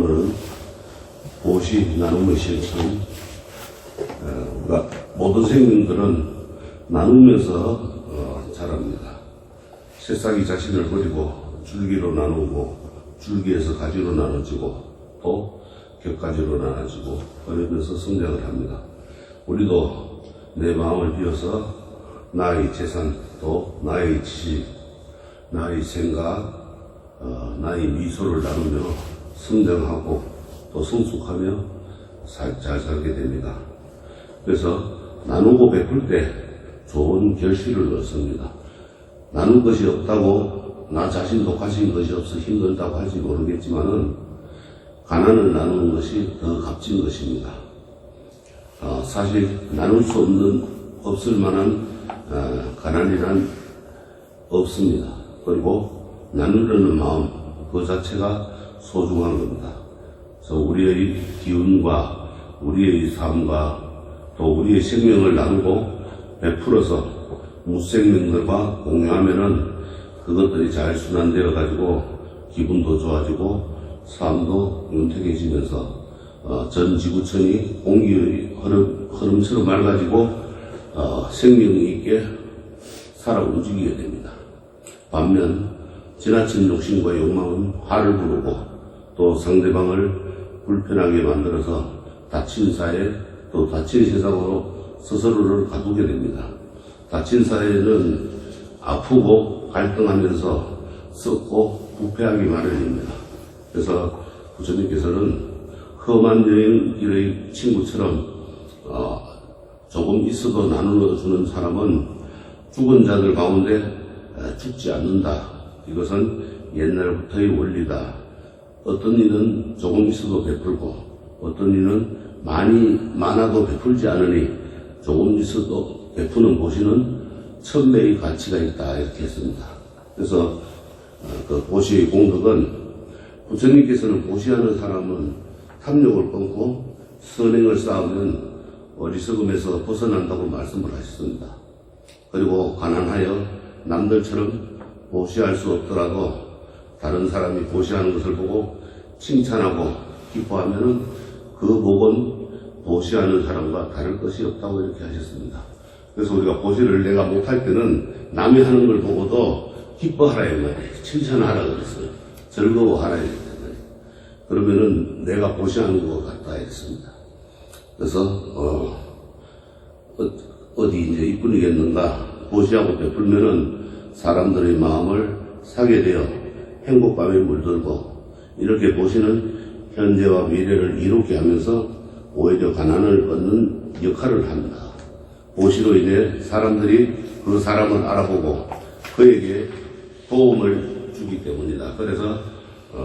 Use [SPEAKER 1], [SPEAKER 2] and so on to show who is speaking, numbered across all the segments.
[SPEAKER 1] 오늘은 보시 나눔의 실천. 그러니까 모든 생명들은 나누면서 자랍니다. 새싹이 자신을 버리고 줄기로 나누고 줄기에서 가지로 나눠지고 또 격가지로 나눠지고 그러면서 성장을 합니다. 우리도 내 마음을 비워서 나의 재산 또 나의 지식, 나의 생각, 나의 미소를 나누며 성장하고 또 성숙하며 잘 살게 됩니다. 그래서 나누고 베풀 때 좋은 결실을 얻습니다. 나눌 것이 없다고 나 자신도 가진 것이 없어 힘들다고 할지 모르겠지만은 가난을 나누는 것이 더 값진 것입니다. 사실 나눌 수 없을 만한 가난이란 없습니다. 그리고 나누려는 마음 그 자체가 소중한 겁니다. 그래서 우리의 기운과 우리의 삶과 또 우리의 생명을 나누고 베풀어서 무생명들과 공유하면은 그것들이 잘 순환되어 가지고 기분도 좋아지고 삶도 윤택해지면서 전 지구촌이 공기의 흐름처럼 맑아지고 생명이 있게 살아 움직이게 됩니다. 반면 지나친 욕심과 욕망은 화를 부르고 또 상대방을 불편하게 만들어서 다친 사회 또 다친 세상으로 스스로를 가두게 됩니다. 다친 사회는 아프고 갈등하면서 썩고 부패하기 마련입니다. 그래서 부처님께서는 험한 여행길의 친구처럼 조금 있어도 나누어주는 사람은 죽은 자들 가운데 죽지 않는다. 이것은 옛날부터의 원리다. 어떤 이는 조금 있어도 베풀고 어떤 이는 많아도 베풀지 않으니 조금 있어도 베푸는 보시는 천배의 가치가 있다. 이렇게 했습니다. 그래서 그 보시의 공덕은 부처님께서는 보시하는 사람은 탐욕을 끊고 선행을 쌓으면 어리석음에서 벗어난다고 말씀을 하셨습니다. 그리고 가난하여 남들처럼 보시할 수 없더라도 다른 사람이 보시하는 것을 보고 칭찬하고 기뻐하면은 그 복은 보시하는 사람과 다를 것이 없다고 이렇게 하셨습니다. 그래서 우리가 보시를 내가 못할 때는 남이 하는 걸 보고도 기뻐하라 이 말이에요. 칭찬하라 그랬어요. 즐거워하라 이랬잖아요. 그러면은 내가 보시하는 것 같다 이랬습니다. 그래서 어디 이제 이뿐이겠는가 보시하고 베풀면은 사람들의 마음을 사게 되어 행복감에 물들고 이렇게 보시는 현재와 미래를 이롭게 하면서 오히려 가난을 얻는 역할을 합니다. 보시로 인해 사람들이 그 사람을 알아보고 그에게 도움을 주기 때문이다. 그래서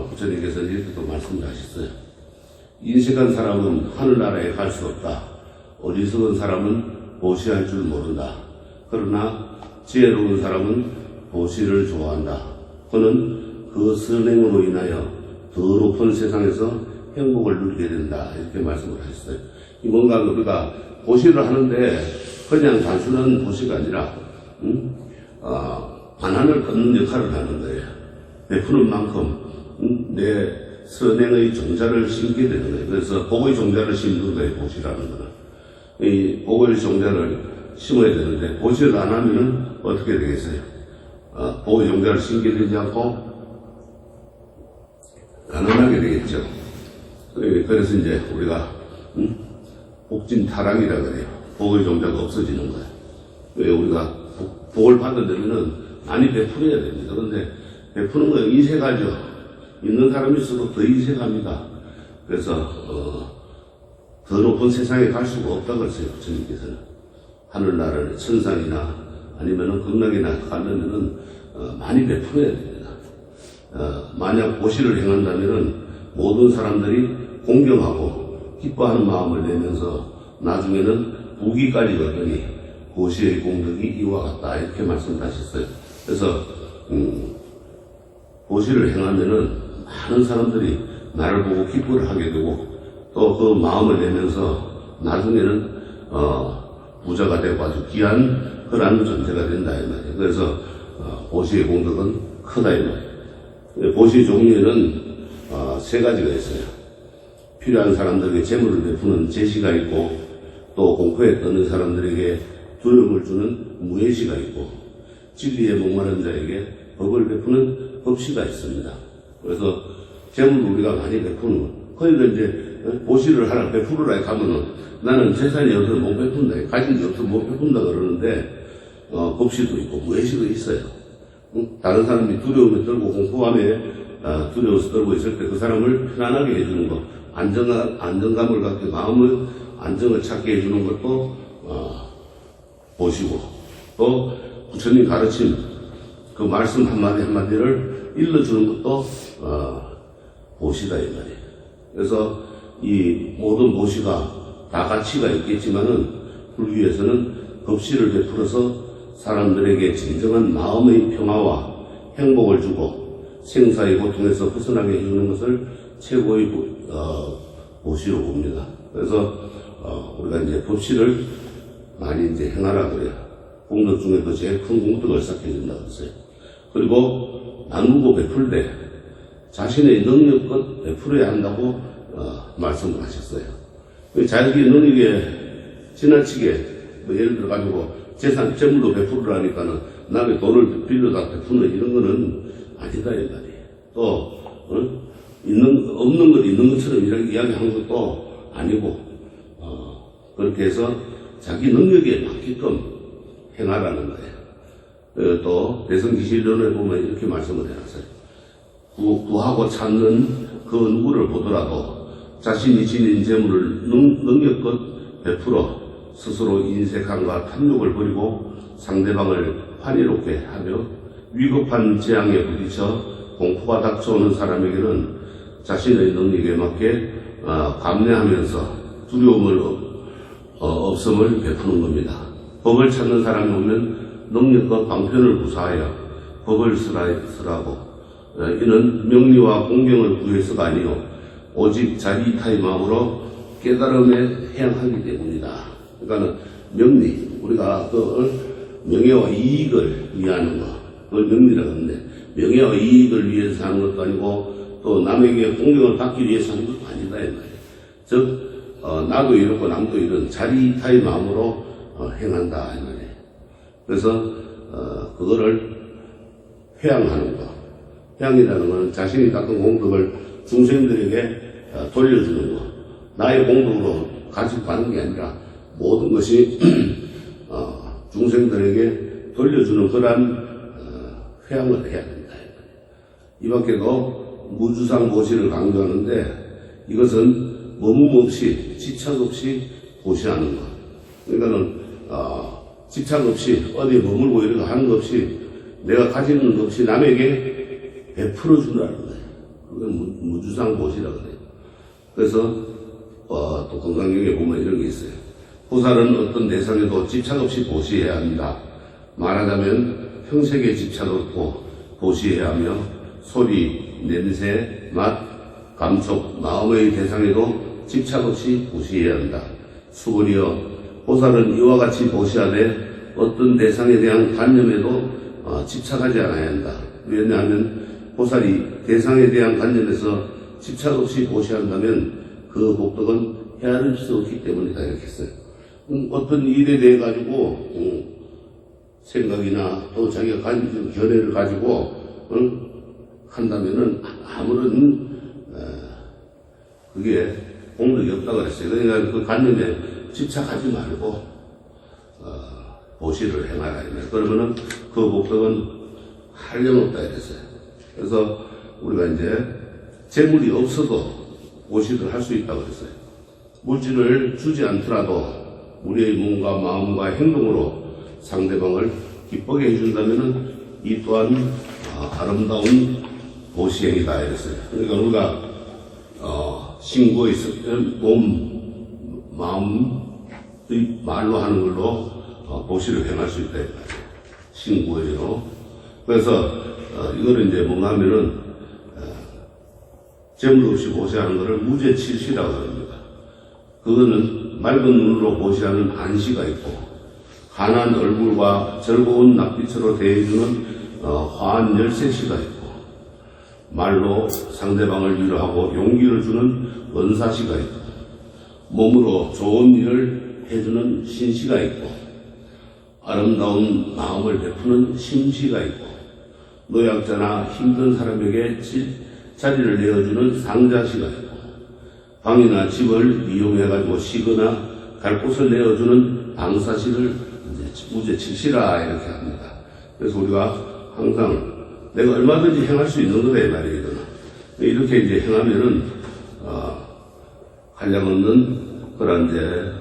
[SPEAKER 1] 부처님께서 이렇게 또 말씀을 하셨어요. 인식한 사람은 하늘나라에 갈 수 없다. 어리석은 사람은 보시할 줄 모른다. 그러나 지혜로운 사람은 보시를 좋아한다. 그는 그 선행으로 인하여 더 높은 세상에서 행복을 누리게 된다. 이렇게 말씀을 하셨어요. 이 뭔가 우리가 보시를 하는데 그냥 단순한 보시가 아니라 반환을 끊는 역할을 하는 거예요. 베푸는 만큼 내 선행의 종자를 심게 되는 거예요. 그래서 복의 종자를 심는 거예요. 보시라는 거는. 이 복의 종자를 심어야 되는데 보시를 안 하면은 어떻게 되겠어요? 복의 종자를 심게 되지 않고 가난하게 되겠죠. 그래서 이제 우리가 복진 타락이라 그래요. 복의 종자가 없어지는 거예요. 왜 우리가 복을 받으려면은 많이 베풀어야 됩니다. 그런데 베푸는 거 인색하죠. 있는 사람이 있어도 더 인색합니다. 그래서 더 높은 세상에 갈 수가 없다고 했어요. 부처님께서는. 하늘나라를 천상이나 아니면은 극락이나 가려면은 많이 베풀어야 됩니다. 만약 보시를 행한다면은 모든 사람들이 공경하고 기뻐하는 마음을 내면서 나중에는 부귀까지 가더니 보시의 공덕이 이와 같다. 이렇게 말씀하셨어요. 그래서 보시를 행하면은 많은 사람들이 나를 보고 기뻐를 하게 되고 또 그 마음을 내면서 나중에는 부자가 되고 아주 귀한 그런 존재가 된다 이 말이에요. 그래서 보시의 공덕은 크다 이 말이에요. 보시 종류에는 세 가지가 있어요. 필요한 사람들에게 재물을 베푸는 제시가 있고, 또 공포에 떠는 사람들에게 두려움을 주는 무예시가 있고, 진리에 목마른 자에게 법을 베푸는 법시가 있습니다. 그래서 재물을 우리가 많이 베푸는 것. 그러니까 이제 보시를 하라, 베푸르라 하면은 나는 재산이 없어서 못 베푼다, 가진 게 없어서 못 베푼다 그러는데, 법시도 있고 무예시도 있어요. 다른 사람이 두려움에 떨고 공포함에 두려워서 떨고 있을 때 그 사람을 편안하게 해주는 것, 안정감을 갖게 마음의 안정을 찾게 해주는 것도 보시고, 또 부처님 가르침 그 말씀 한마디 한마디를 일러주는 것도 보시다 이 말이에요. 그래서 이 모든 보시가 다 가치가 있겠지만은 불교에서는 법시를 베풀어서 사람들에게 진정한 마음의 평화와 행복을 주고 생사의 고통에서 벗어나게 해주는 것을 최고의 보시로 봅니다. 그래서 우리가 이제 법시를 많이 이제 행하라 그래요. 공덕 중에도 제일 큰 공덕을 쌓게 된다 그랬어요. 그리고 나누고 베풀 때 자신의 능력껏 베풀어야 한다고 말씀을 하셨어요. 자기 능력에 지나치게 예를 들어 가지고 재물도 베풀으라니까는 남의 돈을 빌려다 베푸는 이런 거는 아니다 이 말이에요. 또 없는 것 있는 것처럼 이렇게 이야기하는 것도 아니고 그렇게 해서 자기 능력에 맞게끔 행하라는 거예요. 또 대성기실론에 보면 이렇게 말씀을 해놨어요. 구하고 찾는 그 누구를 보더라도 자신이 지닌 재물을 능력껏 베풀어 스스로 인색함과 탐욕을 버리고 상대방을 환희롭게 하며 위급한 재앙에 부딪혀 공포가 닥쳐오는 사람에게는 자신의 능력에 맞게 감내하면서 두려움을 없음을 베푸는 겁니다. 법을 찾는 사람이 오면 능력과 방편을 구사하여 법을 쓰라고 이는 명리와 공경을 구해서가 아니요 오직 자기 이타의 마음으로 깨달음에 해양하기 때문이다. 그러니까는 명리, 우리가 명예와 이익을 위하는 거, 그걸 명리라고 하는데, 명예와 이익을 위해서 하는 것도 아니고, 또 남에게 공경을 받기 위해서 하는 것도 아니다, 이 말이에요. 즉, 나도 이렇고 남도 이런 자기 이타의 마음으로 행한다, 이 말이에요. 그래서, 그거를 회양하는 거. 회양이라는 것은 자신이 닦은 공덕을 중생들에게 돌려주는 거. 나의 공덕으로 가지고 가는 게 아니라, 모든 것이 중생들에게 돌려주는 그러한 회양을 해야 된다. 이 밖에도 무주상 보시를 강조하는데 이것은 머문 없이 집착 없이 보시하는 것. 그러니까는 집착 없이 어디에 머물고 이런 거 하는 것 없이 내가 가지는 것 없이 남에게 베풀어 주라는 거예요. 그건 무주상 보시라고 해요. 그래서 또 건강경에 보면 이런 게 있어요. 보살은 어떤 대상에도 집착 없이 보시해야 합니다. 말하자면 형색에 집착 없고 보시해야 하며 소리, 냄새, 맛, 감촉, 마음의 대상에도 집착 없이 보시해야 한다. 수고리여 보살은 이와 같이 보시하되 어떤 대상에 대한 관념에도 집착하지 않아야 한다. 왜냐하면 보살이 대상에 대한 관념에서 집착 없이 보시한다면 그 복덕은 헤아릴 수 없기 때문이다 이렇게 했어요. 어떤 일에 대해 가지고 생각이나 또 자기가 가진 견해를 가지고 한다면은 아무런 그게 공덕이 없다고 그랬어요. 그러니까 그 관념에 집착하지 말고 보시를 행하라. 그러면은 그 복덕은 한량없다 이랬어요. 그래서 우리가 이제 재물이 없어도 보시를 할 수 있다고 그랬어요. 물질을 주지 않더라도 우리의 몸과 마음과 행동으로 상대방을 기쁘게 해준다면은 이 또한 아름다운 보시행이다 이랬어요. 그러니까 우리가 신고에 있을 때는 몸, 마음의 말로 하는 걸로 보시를 행할 수 있다. 신고예요. 그래서 이거를 이제 뭔가 하면은 재물 없이 보시하는 것을 무죄칠시라고 합니다. 그거는 맑은 눈으로 보시하는 안시가 있고 환한 얼굴과 즐거운 낯빛으로 대해주는 화한 열쇠시가 있고 말로 상대방을 위로하고 용기를 주는 은사시가 있고, 몸으로 좋은 일을 해주는 신시가 있고, 아름다운 마음을 베푸는 심시가 있고, 노약자나 힘든 사람에게 자리를 내어주는 상자시가 있고, 방이나 집을 이용해가지고 쉬거나 갈 곳을 내어주는 방사시를 무죄칠시라 이렇게 합니다. 그래서 우리가 항상 내가 얼마든지 행할 수 있는 거다 이 말이에요. 이렇게 이제 행하면은 한량없는 그런 이제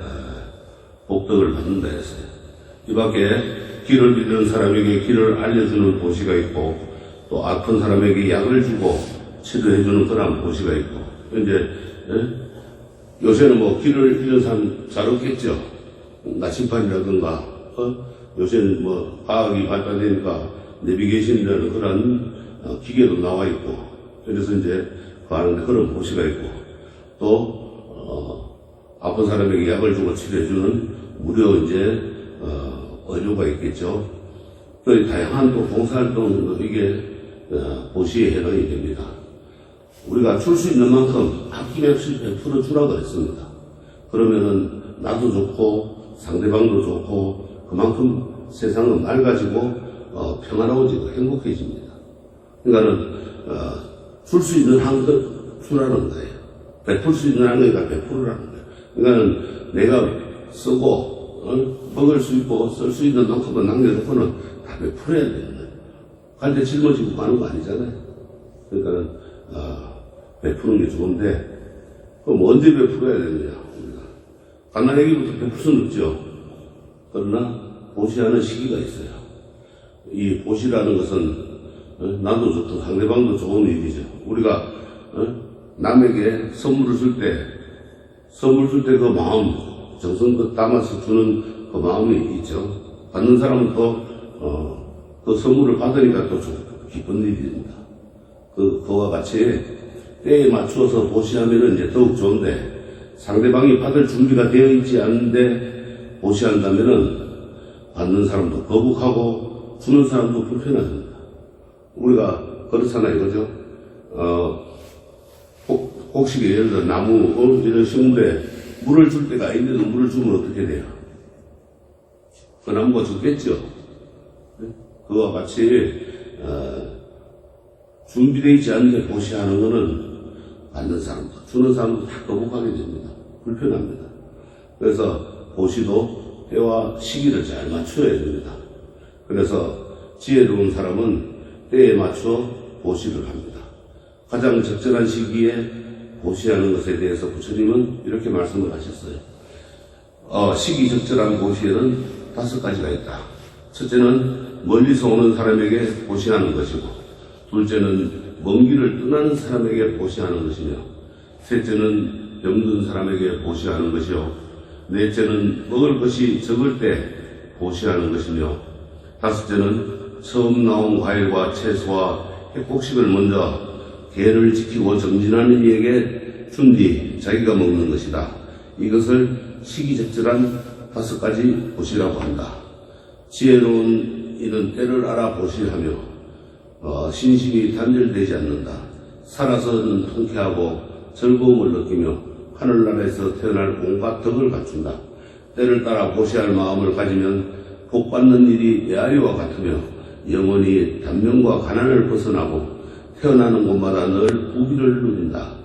[SPEAKER 1] 복덕을 받는다 했어요. 이 밖에 길을 잃는 사람에게 길을 알려주는 보시가 있고, 또 아픈 사람에게 약을 주고 치료해주는 그런 보시가 있고, 이제 요새는 뭐 길을 잃는 사람 잘 없겠죠. 나침판이라든가 요새는 뭐 과학이 발달되니까 내비게이션이라는 그런 기계도 나와 있고, 그래서 이제 하는데 그런 보시가 있고, 또 아픈 사람에게 약을 주고 치료해주는 무료 이제 의료가 있겠죠. 또 다양한 또 봉사활동 이게 보시에 해당이 됩니다. 우리가 줄 수 있는 만큼 아낌없이 베풀어 주라고 했습니다. 그러면은 나도 좋고 상대방도 좋고 그만큼 세상은 맑아지고 평화로워지고 행복해집니다. 그러니까는 줄 수 있는 한것 주라는 거예요. 베풀 수 있는 한거니까 베풀으라는 거예요. 그러니까는 내가 쓰고 먹을 수 있고 쓸 수 있는 만큼은 남겨놓고는 다 베풀어야 되는 거예요. 갈 때 짊어지고 가는 거 아니잖아요. 그러니까는 베푸는 게 좋은데, 그럼 언제 베풀어야 되느냐? 갓난아기부터 베풀 수는 없죠. 그러나 보시하는 시기가 있어요. 이 보시라는 것은 나도 좋고 상대방도 좋은 일이죠. 우리가 남에게 선물을 줄 때 그 마음, 정성껏 담아서 주는 그 마음이 있죠. 받는 사람은 그 선물을 받으니까 또 기쁜 일입니다. 그와 같이 때에 맞추어서 보시하면은 이제 더욱 좋은데, 상대방이 받을 준비가 되어 있지 않은데 보시한다면은 받는 사람도 거북하고 주는 사람도 불편합니다. 우리가 그렇잖아요, 그죠? 곡식에 예를 들어 나무 이런 식물에 물을 줄 때가 있는데 물을 주면 어떻게 돼요? 그 나무가 죽겠죠. 그와 같이 준비되어 있지 않은데 보시하는 것은 받는 사람도 주는 사람도 다 거북하게 됩니다. 불편합니다. 그래서 보시도 때와 시기를 잘 맞춰야 됩니다. 그래서 지혜로운 사람은 때에 맞춰 보시를 합니다. 가장 적절한 시기에 보시하는 것에 대해서 부처님은 이렇게 말씀을 하셨어요. 시기 적절한 보시에는 5가지가 있다. 첫째는 멀리서 오는 사람에게 보시하는 것이고, 둘째는 먼 길을 떠나는 사람에게 보시하는 것이며, 셋째는 병든 사람에게 보시하는 것이요, 넷째는 먹을 것이 적을 때 보시하는 것이며, 다섯째는 처음 나온 과일과 채소와 핵곡식을 먼저 개를 지키고 정진하는 이에게 준 뒤 자기가 먹는 것이다. 이것을 시기적절한 5가지 보시라고 한다. 지혜로운 이는 때를 알아 보시하며 신심이 단절되지 않는다. 살아서는 통쾌하고 즐거움을 느끼며 하늘나라에서 태어날 온갖 덕을 갖춘다. 때를 따라 보시할 마음을 가지면 복받는 일이 메아리와 같으며 영원히 단명과 가난을 벗어나고 태어나는 곳마다 늘 부귀를 누린다.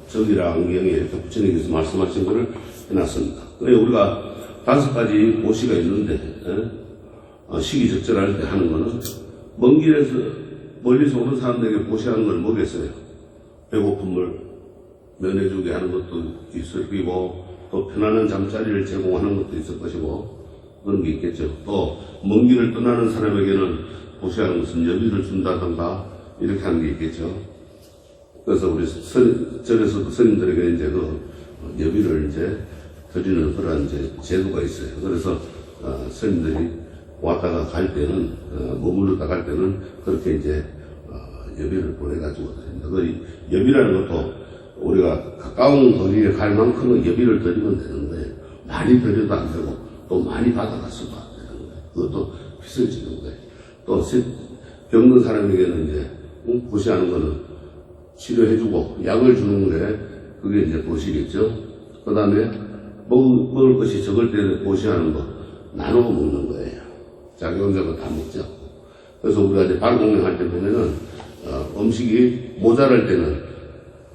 [SPEAKER 1] 정이랑 안경에 이렇게 부처님께서 말씀하신 것을 해놨습니다. 그래 우리가 5가지 보시가 있는데 시기적절할 때 하는 거는, 먼 길에서 멀리서 오는 사람들에게 보시하는 걸 뭐겠어요? 배고픔을 면해주게 하는 것도 있을 거고, 또 편안한 잠자리를 제공하는 것도 있을 것이고, 그런 게 있겠죠. 또 먼 길을 떠나는 사람에게는 보시하는 것은 여비를 준다던가 이렇게 하는 게 있겠죠. 그래서 우리 절에서도 스님들에게 이제 그 여비를 이제 드리는 그런 이제 제도가 있어요. 그래서 스님들이 왔다가 갈 때는 머무르다 갈 때는 그렇게 이제 여비를 보내가지고 드립니다. 그 여비라는 것도 우리가 가까운 거리에 갈 만큼은 여비를 드리면 되는 거예요. 많이 드려도 안 되고 또 많이 받아갔어도 안 되는 거예요. 그것도 빚을 지는 거예요. 또 병든 사람에게는 이제 보시하는 거는 치료해주고 약을 주는 게 그게 이제 보시겠죠. 그 다음에 먹을 것이 적을 때 보시하는 거 나누어 먹는 거예요. 자기 혼자가 다 먹죠. 그래서 우리가 이제 발공양할 때 보면은 음식이 모자랄 때는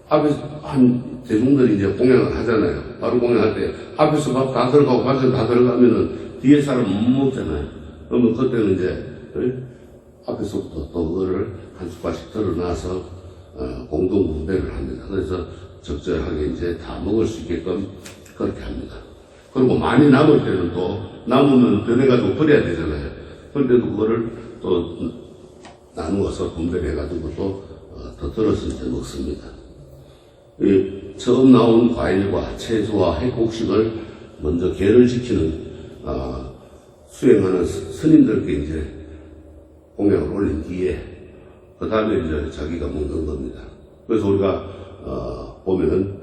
[SPEAKER 1] 앞에서 한 대중들이 이제 공양을 하잖아요. 바로 공양할 때 앞에서 밥 다 들어가고 밖에서 다 들어가면은 뒤에 사람 못 먹잖아요. 그러면 그때는 이제 앞에서부터 또 그거를 한 숟갈씩 들어놔서 공동 분배를 합니다. 그래서 적절하게 이제 다 먹을 수 있게끔 그렇게 합니다. 그리고 많이 남을 때는 또 남으면 변해가지고 버려야 되잖아요. 그럴 때도 그거를 또 나누어서 분배를 해가지고 또 더 들어서 이제 먹습니다. 처음 나온 과일과 채소와 핵곡식을 먼저 계를 지키는 수행하는 스님들께 이제 공양을 올린 뒤에 그 다음에 이제 자기가 먹는 겁니다. 그래서 우리가 보면은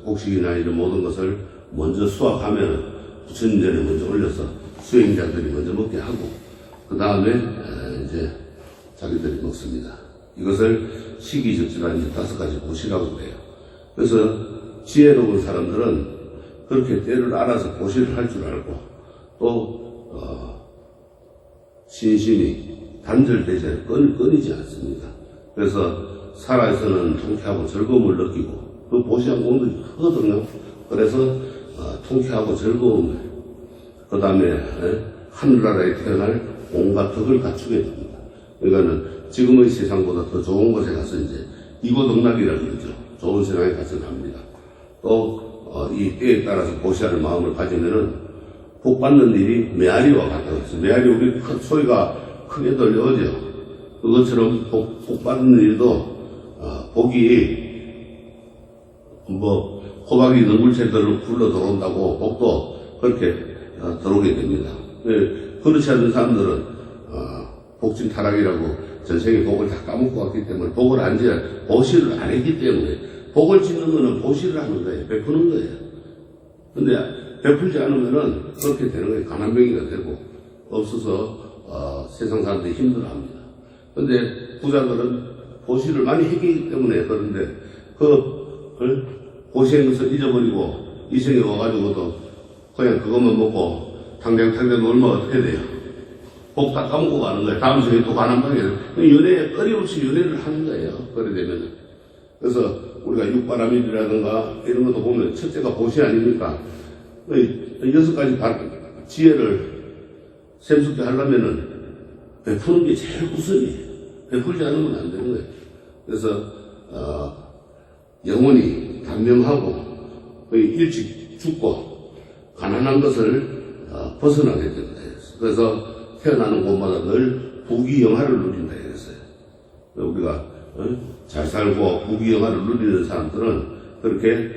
[SPEAKER 1] 곡식이나 이런 모든 것을 먼저 수확하면 부처님 전에 먼저 올려서 수행자들이 먼저 먹게 하고 그 다음에 이제 자기들이 먹습니다. 이것을 시기적절한 5가지 보시라고 그래요. 그래서 지혜로운 사람들은 그렇게 때를 알아서 보시를 할 줄 알고 또 신심이 단절되지 않고 끊이지 않습니다. 그래서 살아에서는 통쾌하고 즐거움을 느끼고 그 보시한 공덕이 크거든요. 그래서 통쾌하고 즐거움을 그 다음에 하늘나라에 태어날 온갖 덕을 갖추게 됩니다. 그러니까는 지금의 세상보다 더 좋은 곳에 가서 이제 이고덕락이라고 그러죠. 좋은 세상에 가서 갑니다. 또 이 때에 따라서 보시하는 마음을 가지면은 복 받는 일이 메아리와 같다고 했어요. 메아리 우리 소리가 크게 들려오죠. 그것처럼 복 받는 일도 복이 뭐 호박이 너물채들을 굴러 들어온다고 복도 그렇게 들어오게 됩니다. 그렇지 않은 사람들은 복진 타락이라고 전생에 복을 다 까먹고 왔기 때문에 복을 안 지어 보시를 안 했기 때문에 복을 짓는 거는 보시를 하는 거예요. 베푸는 거예요. 근데 베풀지 않으면은 그렇게 되는 거예요. 가난뱅이가 되고 없어서 세상 사람들이 힘들어합니다. 근데 부자들은 보시를 많이 했기 때문에 그런데 그 보시한 것을 잊어버리고 이 생에 와가지고도 그냥 그것만 먹고 당장 놀면 어떻게 돼요? 복 다 까먹고 가는 거예요. 다음 생에 또 가난방에 연애에 끊임없이 연애를 하는 거예요. 그래 되면 그래서 우리가 육바라밀이라든가 이런 것도 보면 첫째가 보시 아닙니까? 6가지 지혜를 샘솟게 하려면은 베푸는 게 제일 우선이에요. 베풀지 않으면 안 되는 거예요. 그래서 영원히 단명하고 일찍 죽고 가난한 것을 벗어나게 된다. 그래서 태어나는 곳마다 늘 부귀영화를 누린다 했어요. 우리가 잘 살고 부귀영화를 누리는 사람들은 그렇게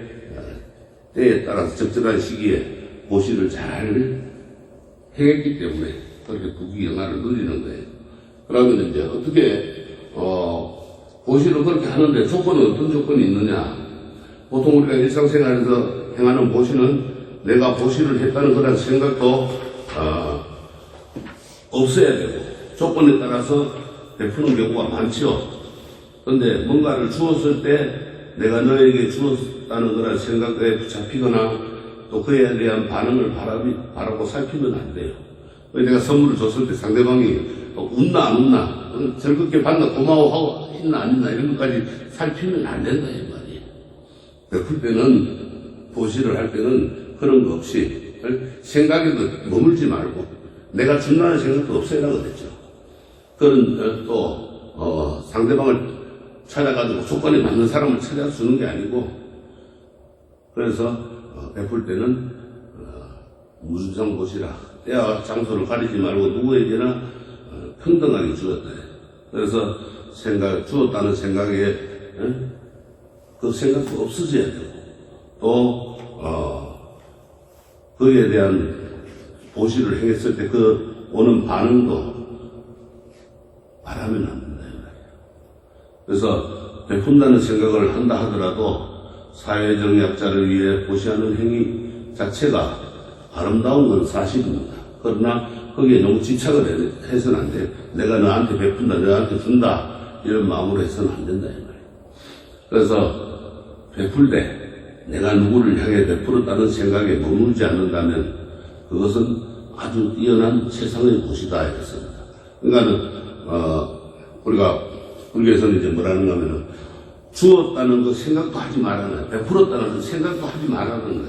[SPEAKER 1] 때에 따라서 적절한 시기에 보시를 잘 행했기 때문에 그렇게 부귀영화를 누리는 거예요. 그러면 이제 어떻게 보시를 그렇게 하는데 조건은 어떤 조건이 있느냐? 보통 우리가 일상생활에서 행하는 보시는 내가 보시를 했다는 그런 생각도 없어야 되고 조건에 따라서 베푸는 경우가 많죠. 그런데 뭔가를 주었을 때 내가 너에게 주었다는 그런 생각에 붙잡히거나 또 그에 대한 반응을 바라고 살피면 안 돼요. 내가 선물을 줬을 때 상대방이 웃나 안 웃나 즐겁게 받나 고마워하고 있나 안 있나 이런 것까지 살피면 안 된다 이 말이에요. 베풀 때는 보시를 할 때는 그런 거 없이 생각에도 머물지 말고 내가 준다는 생각도 없애라고 그랬죠. 그런 또 상대방을 찾아가지고 조건에 맞는 사람을 찾아주는 게 아니고 그래서 베풀 때는 무슨성 보시라 때와 장소를 가리지 말고 누구에게나 평등하게 주었다. 그래서 주었다는 생각에 그 생각도 없어져야 되고 또 그에 대한 보시를 행했을 때 그 오는 반응도 바라면 안 된다. 그래서 베푼다는 생각을 한다 하더라도 사회적 약자를 위해 보시하는 행위 자체가 아름다운 건 사실입니다. 그러나 거기에 너무 집착을 해서는 안 돼요. 내가 너한테 베푼다, 너한테 준다 이런 마음으로 해서는 안 된다 이 말이에요. 그래서 베풀 때 내가 누구를 향해 베풀었다는 생각에 머무르지 않는다면 그것은 아주 뛰어난 세상의 도시다 이랬습니다. 그러니까는 우리가 불교에서는 이제 뭐라는가 하면은 주었다는 그 생각도 하지 말라는, 베풀었다는 그 생각도 하지 말라는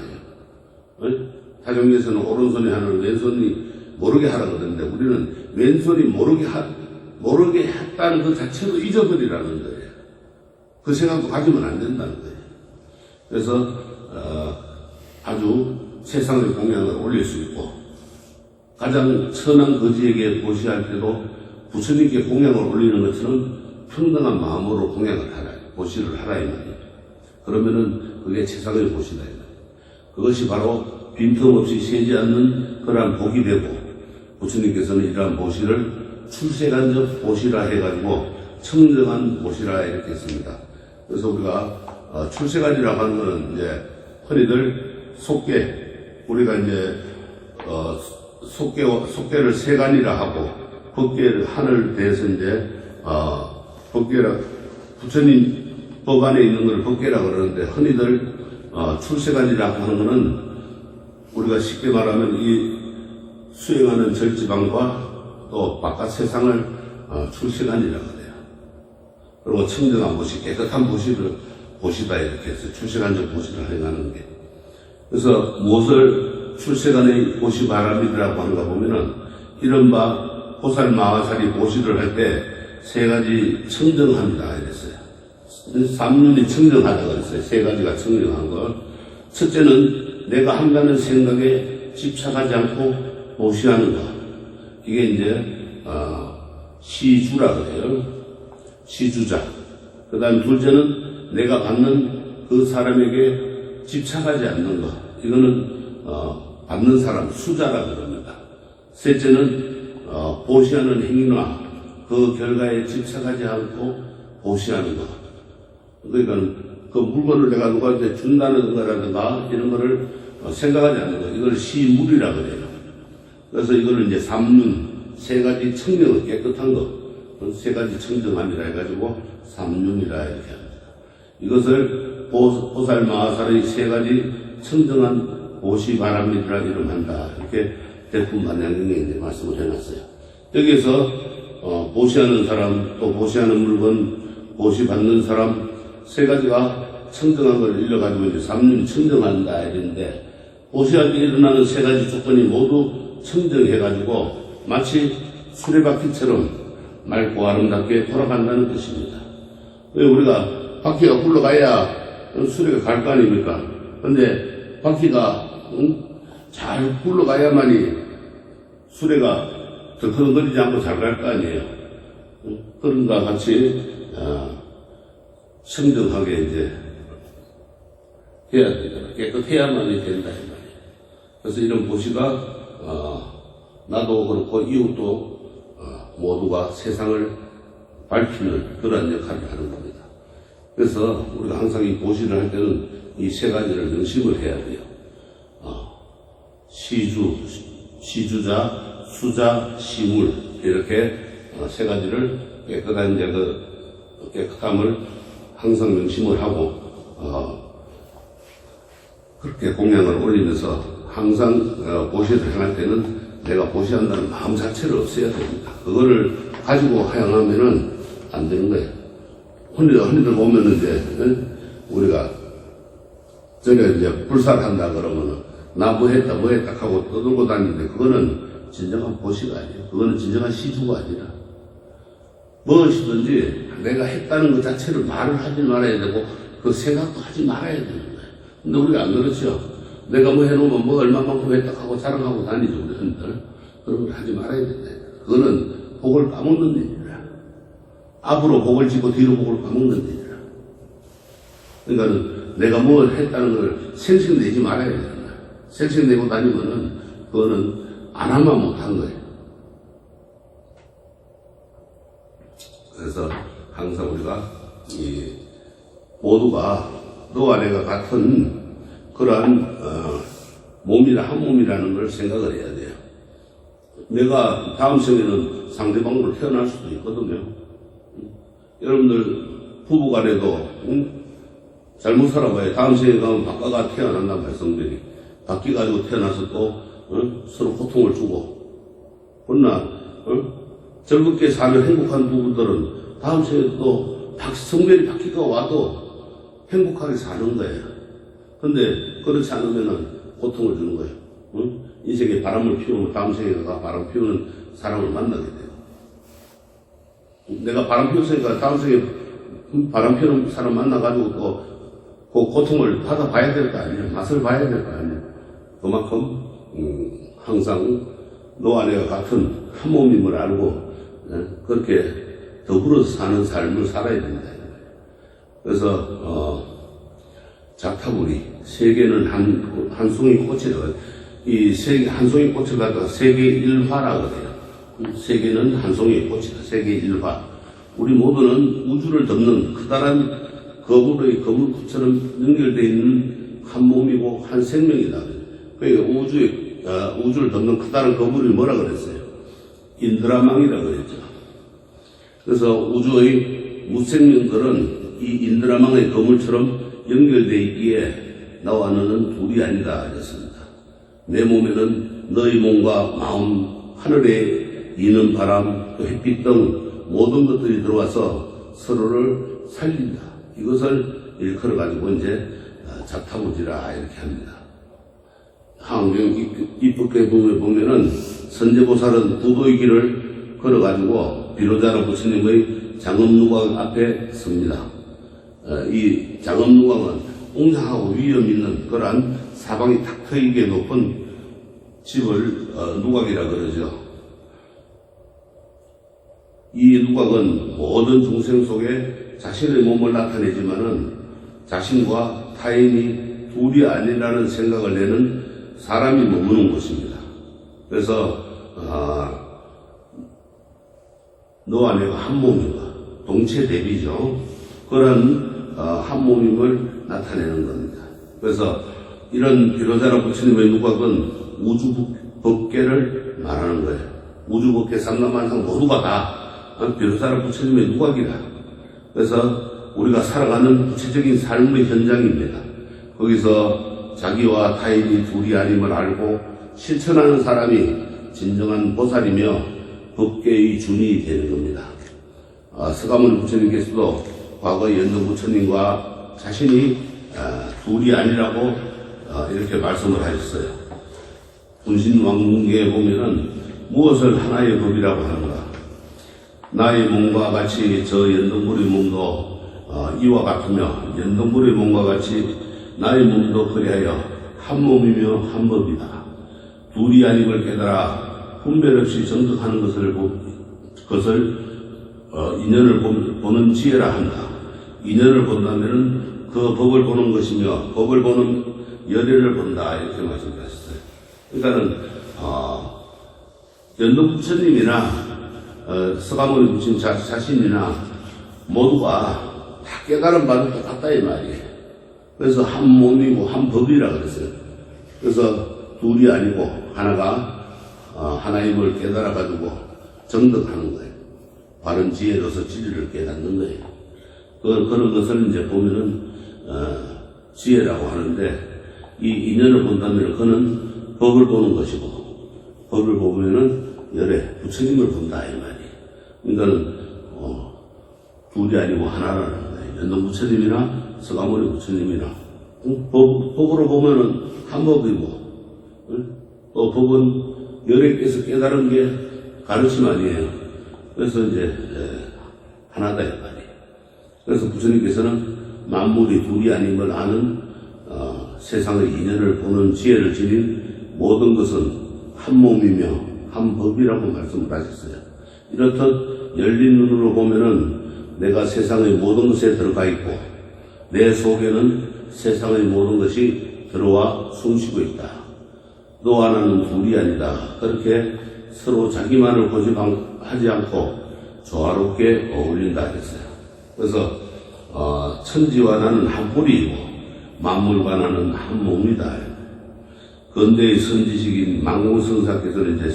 [SPEAKER 1] 거예요. 타종에서는 오른손이 하는 왼손이 모르게 하라고 그러는데 우리는 왼손이 모르게 했다는 그 자체도 잊어버리라는 거예요. 그 생각도 가지면 안 된다는 거예요. 그래서 아주 세상의 공양을 올릴 수 있고 가장 천한 거지에게 보시할 때도 부처님께 공양을 올리는 것처럼 평등한 마음으로 공양을 하라, 보시를 하라 이 말이에요. 그러면은 그게 세상의 보시다 이 말이에요. 그것이 바로 빈틈없이 세지 않는 그러한 복이 되고 부처님께서는 이러한 보시를 출세간접 보시라 해가지고 청정한 보시라 이렇게 했습니다. 그래서 우리가 출세간이라고 하는 것은 이제 흔히들 속계, 우리가 이제 속계를 세간이라 하고 법계를 하늘 대해서 이제 법계라, 부처님 법 안에 있는 걸 법계라 그러는데 흔히들 출세간이라고 하는 것은 우리가 쉽게 말하면 이 수행하는 절지방과 또 바깥 세상을 출세간이라고 해요. 그리고 청정한 보시, 깨끗한 보시다 이렇게 해서 출세간적 보시를 행하는 게. 그래서 무엇을 출세간의 보시 바람이라고 하는가 보면은 이른바 보살 마하살이 보시를 할 때 세 가지 청정합니다 이랬어요. 삼륜이 청정하다고 그랬어요. 세 가지가 청정한 걸. 첫째는 내가 한다는 생각에 집착하지 않고 보시하는 것. 이게 이제 시주라 그래요. 시주자. 그 다음 둘째는 내가 받는 그 사람에게 집착하지 않는 것. 이거는 받는 사람 수자라 그럽니다. 셋째는 보시하는 행위나 그 결과에 집착하지 않고 보시하는 것. 그러니까 그 물건을 내가 누구한테 준다는 거라든가 이런 거를 생각하지 않는 것. 이걸 시물이라 그래요. 그래서 이거를 이제 삼륜, 세 가지 청정을 깨끗한 것, 세 가지 청정함이라 해가지고 삼륜이라 이렇게 합니다. 이것을 보살 마하살의 세 가지 청정한 보시 바람이라 이름한다. 이렇게 대품반향경에 이제 말씀을 해놨어요. 여기에서 보시하는 사람, 또 보시하는 물건, 보시 받는 사람 세 가지가 청정한 걸 일러가지고 이제 삼륜이 청정한다 이랬는데 보시할 때 일어나는 세 가지 조건이 모두 청정해가지고 마치 수레바퀴처럼 맑고 아름답게 돌아간다는 뜻입니다. 왜 우리가 바퀴가 굴러가야 수레가 갈 거 아닙니까? 근데 바퀴가 잘 굴러가야만이 수레가 덜컹거리지 않고 잘 갈 거 아니에요. 그런 것과 같이 청정하게 이제 해야 되잖아. 깨끗해야만이 된다 이 말이에요. 그래서 이런 보시가 나도 그렇고 이웃도 모두가 세상을 밝히는 그런 역할을 하는 겁니다. 그래서 우리가 항상 이 보시를 할 때는 이 세 가지를 명심을 해야 돼요. 시주자, 수자, 시물 이렇게 세 가지를 깨끗한 이제 그 깨끗함을 항상 명심을 하고 그렇게 공양을 올리면서 항상 보시를 행할 때는 내가 보시한다는 마음 자체를 없애야 됩니다. 그거를 가지고 행하면은 안 되는 거예요. 흔히들 보면은 이제 우리가 저게 이제 불살한다 그러면은 나 뭐 했다 하고 떠들고 다니는데 그거는 진정한 보시가 아니에요. 그거는 진정한 시주가 아니라 무엇이든지 내가 했다는 것 자체를 말을 하지 말아야 되고 그 생각도 하지 말아야 되는 거예요. 근데 우리가 안 그렇죠. 내가 뭐 해놓으면 뭐 얼마만큼 했다 하고 자랑하고 다니죠 우리 흔들. 그런 걸 하지 말아야 된다. 그거는 복을 까먹는 일이라. 앞으로 복을 짓고 뒤로 복을 까먹는 일이라. 그러니까는 내가 뭘 했다는 걸 생색내지 말아야 된다. 생색내고 다니면은 그거는 안 하면 못한 거예요. 그래서 항상 우리가 모두가 너와 내가 같은 그러한 몸이라 한 몸이라는 걸 생각을 해야 돼요. 내가 다음 생에는 상대방으로 태어날 수도 있거든요. 여러분들 부부간에도 잘못 살아봐요. 다음 생에 가면 바꿔가 태어난단 말이에요. 성별이 바뀌어가지고 태어나서 또 서로 고통을 주고 그러나 즐겁게 사는 행복한 부부들은 다음 생에 또 성별이 바뀌고 와도 행복하게 사는 거예요. 근데 그렇지 않으면 고통을 주는 거예요. 인생에 바람을 피우면 다음 생에 가 바람 피우는 사람을 만나게 돼요. 내가 바람 피웠으니까 다음 생에 바람 피우는 사람 만나가지고 또 그 고통을 받아봐야 될 거 아니에요. 맛을 봐야 될 거 아니에요. 그만큼 항상 너와 내가 같은 한 몸임을 알고 그렇게 더불어서 사는 삶을 살아야 된다. 그래서 자타불이 세계는 한 송이 꽃이라고 해요. 이 한 송이 꽃을 갖다가 세계 일화라고 해요. 세계는 한 송이 꽃이다. 세계 일화. 우리 모두는 우주를 덮는 커다란 거물처럼 연결되어 있는 한 몸이고 한 생명이다. 그러니까 우주를 덮는 커다란 거물이 뭐라 그랬어요? 인드라망이라고 그랬죠. 그래서 우주의 무생명들은 이 인드라망의 거물처럼 연결되어 있기에 나와 너는 둘이 아니다 하셨습니다. 내 몸에는 너희 몸과 마음, 하늘에 이는 바람, 햇빛 등 모든 것들이 들어와서 서로를 살린다. 이것을 일컬어가지고 이제 자타부지라 이렇게 합니다. 항경 입법계 보면은 선제보살은 부도의 길을 걸어가지고 비로자로 부처님의 장엄누광 앞에 섭니다. 이 장엄누광은 웅장하고 위험 있는 그러한 사방이 탁 트이게 높은 집을 누광이라 그러죠. 이 누각은 모든 중생 속에 자신의 몸을 나타내지만은 자신과 타인이 둘이 아니라는 생각을 내는 사람이 머무는 곳입니다. 그래서 너와 내가 한 몸인가 동체 대비죠. 그런 한 몸임을 나타내는 겁니다. 그래서 이런 비로자라 부처님의 누각은 우주법계를 말하는 거예요. 우주법계 삼라만상 모두가 다 비로자라 부처님의 누각이라. 그래서 우리가 살아가는 구체적인 삶의 현장입니다. 거기서 자기와 타인이 둘이 아님을 알고 실천하는 사람이 진정한 보살이며 법계의 준이 되는 겁니다. 서가모니 부처님께서도 과거 연동 부처님과 자신이 둘이 아니라고 이렇게 말씀을 하셨어요. 분신왕문계에 보면은 무엇을 하나의 법이라고 하는가? 나의 몸과 같이 저 연동불의 몸도 이와 같으며 연동불의 몸과 같이 나의 몸도 그리하여 한 몸이며 한 법이다. 둘이 아님을 깨달아 분별 없이 정득하는 것을 인연을 보는 지혜라 한다. 인연을 본다면 그 법을 보는 것이며 법을 보는 열애를 본다. 이렇게 말씀하셨어요. 그러니까는 연동 부처님이나 서가모니 부처님 자신이나 모두가 다 깨달은 바는 똑같다 이 말이에요. 그래서 한 몸이고 한 법이라 그랬어요. 그래서 둘이 아니고 하나가 하나임을 깨달아가지고 정득하는 거예요. 바른 지혜로서 진리를 깨닫는 거예요. 그런 것을 이제 보면은 지혜라고 하는데 이 인연을 본다면 그는 법을 보는 것이고 법을 보면은 열애 부처님을 본다 이 말이에요. 그러니까는 둘이 아니고 하나라는 거예요. 연동 부처님이나 서가모니 부처님이나 법으로 보면은 한 법이고 또 법은 열애께서 깨달은 게 가르침 아니에요. 그래서 이제 하나다 이 말이에요. 그래서 부처님께서는 만물이 둘이 아님을 아는 세상의 인연을 보는 지혜를 지닌 모든 것은 한 몸이며 한 법이라고 말씀을 하셨어요. 이렇듯 열린 눈으로 보면은 내가 세상의 모든 것에 들어가 있고 내 속에는 세상의 모든 것이 들어와 숨쉬고 있다. 너와 나는 둘이 아니다. 그렇게 서로 자기만을 고집하지 않고 조화롭게 어울린다 했어요. 그래서 천지와 나는 한 뿌리이고 만물과 나는 한 몸이다. 근대의 선지식인 망공성사께서는 이제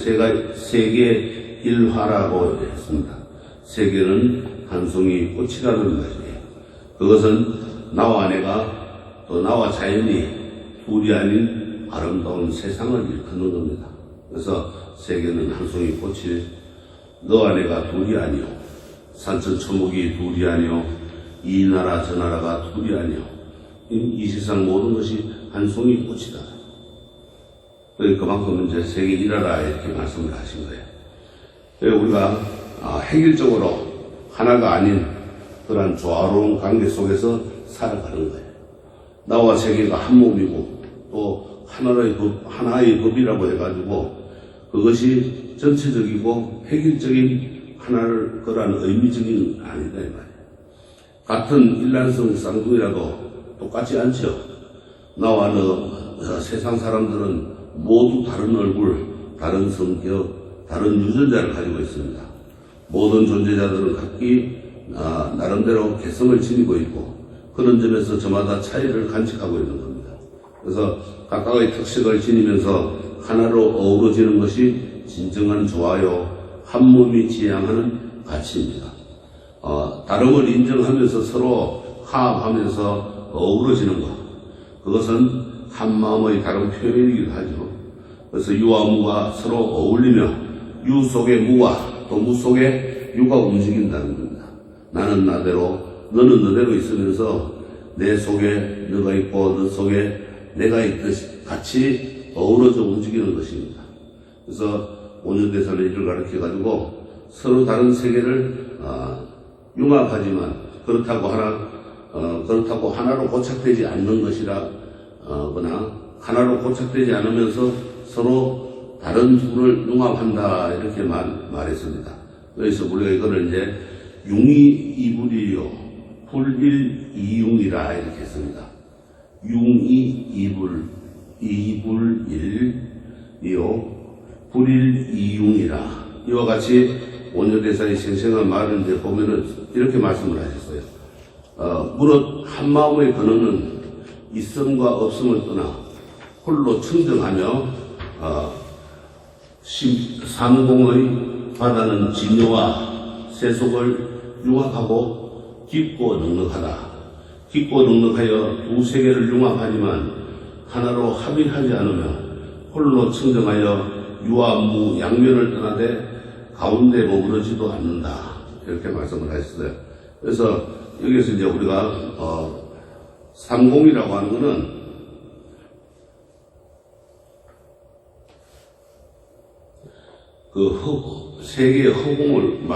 [SPEAKER 1] 세계 일화라고 했습니다. 세계는 한 송이 꽃이라는 것이에요. 그것은 나와 내가 또 나와 자연이 둘이 아닌 아름다운 세상을 일컫는 겁니다. 그래서 세계는 한 송이 꽃이 너와 내가 둘이 아니요 산천초목이 둘이 아니요 이 나라 저 나라가 둘이 아니요 이 세상 모든 것이 한 송이 꽃이다. 그만큼 이제 세계 일하라 이렇게 말씀을 하신 거예요. 우리가 획일적으로 하나가 아닌 그러한 조화로운 관계 속에서 살아가는 거예요. 나와 세계가 한 몸이고 또 하나의 법이라고 해가지고 그것이 전체적이고 획일적인 하나를 그러한 의미적인 아니다 이 말이에요. 같은 일란성 쌍둥이라도 똑같지 않죠. 나와 너 세상 사람들은 모두 다른 얼굴, 다른 성격, 다른 유전자를 가지고 있습니다. 모든 존재자들은 각기 나름대로 개성을 지니고 있고 그런 점에서 저마다 차이를 간직하고 있는 겁니다. 그래서 각각의 특색을 지니면서 하나로 어우러지는 것이 진정한 조화요 한 몸이 지향하는 가치입니다. 다름을 인정하면서 서로 화합하면서 어우러지는 것, 그것은 한 마음의 다른 표현이기도 하죠. 그래서 유와 무가 서로 어울리며 유 속에 무와 또 무 속에 유가 움직인다는 겁니다. 나는 나대로 너는 너대로 있으면서 내 속에 너가 있고 너 속에 내가 있듯이 같이 어우러져 움직이는 것입니다. 그래서 온유대사는 이를 가르쳐가지고 서로 다른 세계를 융합하지만 그렇다고 하나로 고착되지 않는 것이라 거나 하나로 고착되지 않으면서 서로 다른 둘을 융합한다 이렇게 말했습니다. 그래서 우리가 이거를 이제 융이이불이요 불일이융이라 이렇게 했습니다. 융이이불 이불일이요 불일이융이라 이와 같이 원효대사의 생생한 말을 이제 보면은 이렇게 말씀을 하셨어요. 무릇 한 마음의 근원은 있음과 없음을 떠나 홀로 청정하며 삼공의 바다는 진요와 세속을 융합하고 깊고 넉넉하다. 깊고 넉넉하여 두 세계를 융합하지만 하나로 합의하지 않으며 홀로 청정하여 유와 무 양면을 떠나되 가운데 머무르지도 않는다. 이렇게 말씀을 하셨어요. 그래서 여기서 이제 우리가 삼공이라고 하는 것은 세계의 허공을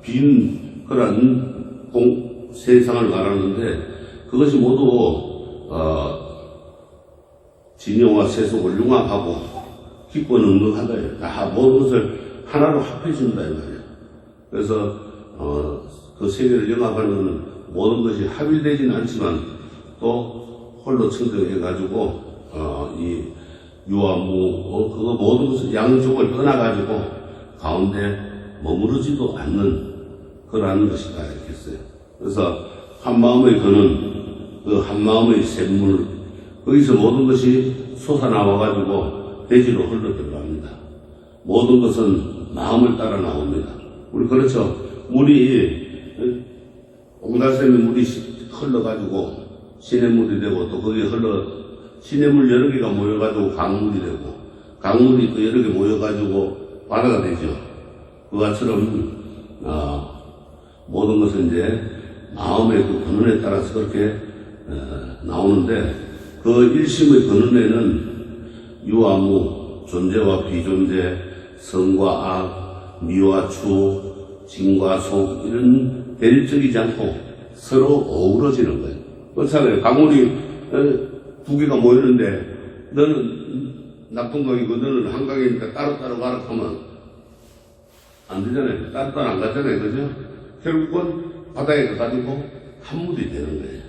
[SPEAKER 1] 빈 그런 세상을 말하는데 그것이 모두 진영과 세속을 융합하고 깊고 넉넉하다. 다 모든 것을 하나로 합해준다 이 말이에요. 그래서 그 세계를 영합하는 것은 모든 것이 합일되지는 않지만 또 홀로 청정해가지고 이 유와 무 그거 모든 것을 양쪽을 떠나가지고 가운데 머무르지도 않는 그러한 것이다 이렇게 했어요. 그래서 한 마음의 근원, 그 한 마음의 샘물 거기서 모든 것이 솟아나와가지고 대지로 흘러 들어갑니다. 모든 것은 마음을 따라 나옵니다. 우리 그렇죠. 물이 옹달샘에 물이 흘러가지고 시냇물이 되고 또 거기에 시냇물 여러 개가 모여가지고 강물이 되고 강물이 또 여러 개 모여가지고 바다가 되죠. 그것처럼 모든 것은 이제 마음의 그 근원에 따라서 그렇게 나오는데 그 일심의 근원에는 유와 무, 존재와 비존재, 선과 악, 미와 추, 진과 속 이런 대립적이지 않고 서로 어우러지는 거예요. 그렇잖아요. 강물이 두 개가 모이는데 너는 낙동강이고 너는 한강이니까 따로따로 가라 하면 안 되잖아요. 따로따로 안 가잖아요. 그죠? 결국은 바다에 가가지고 한 물이 되는 거예요.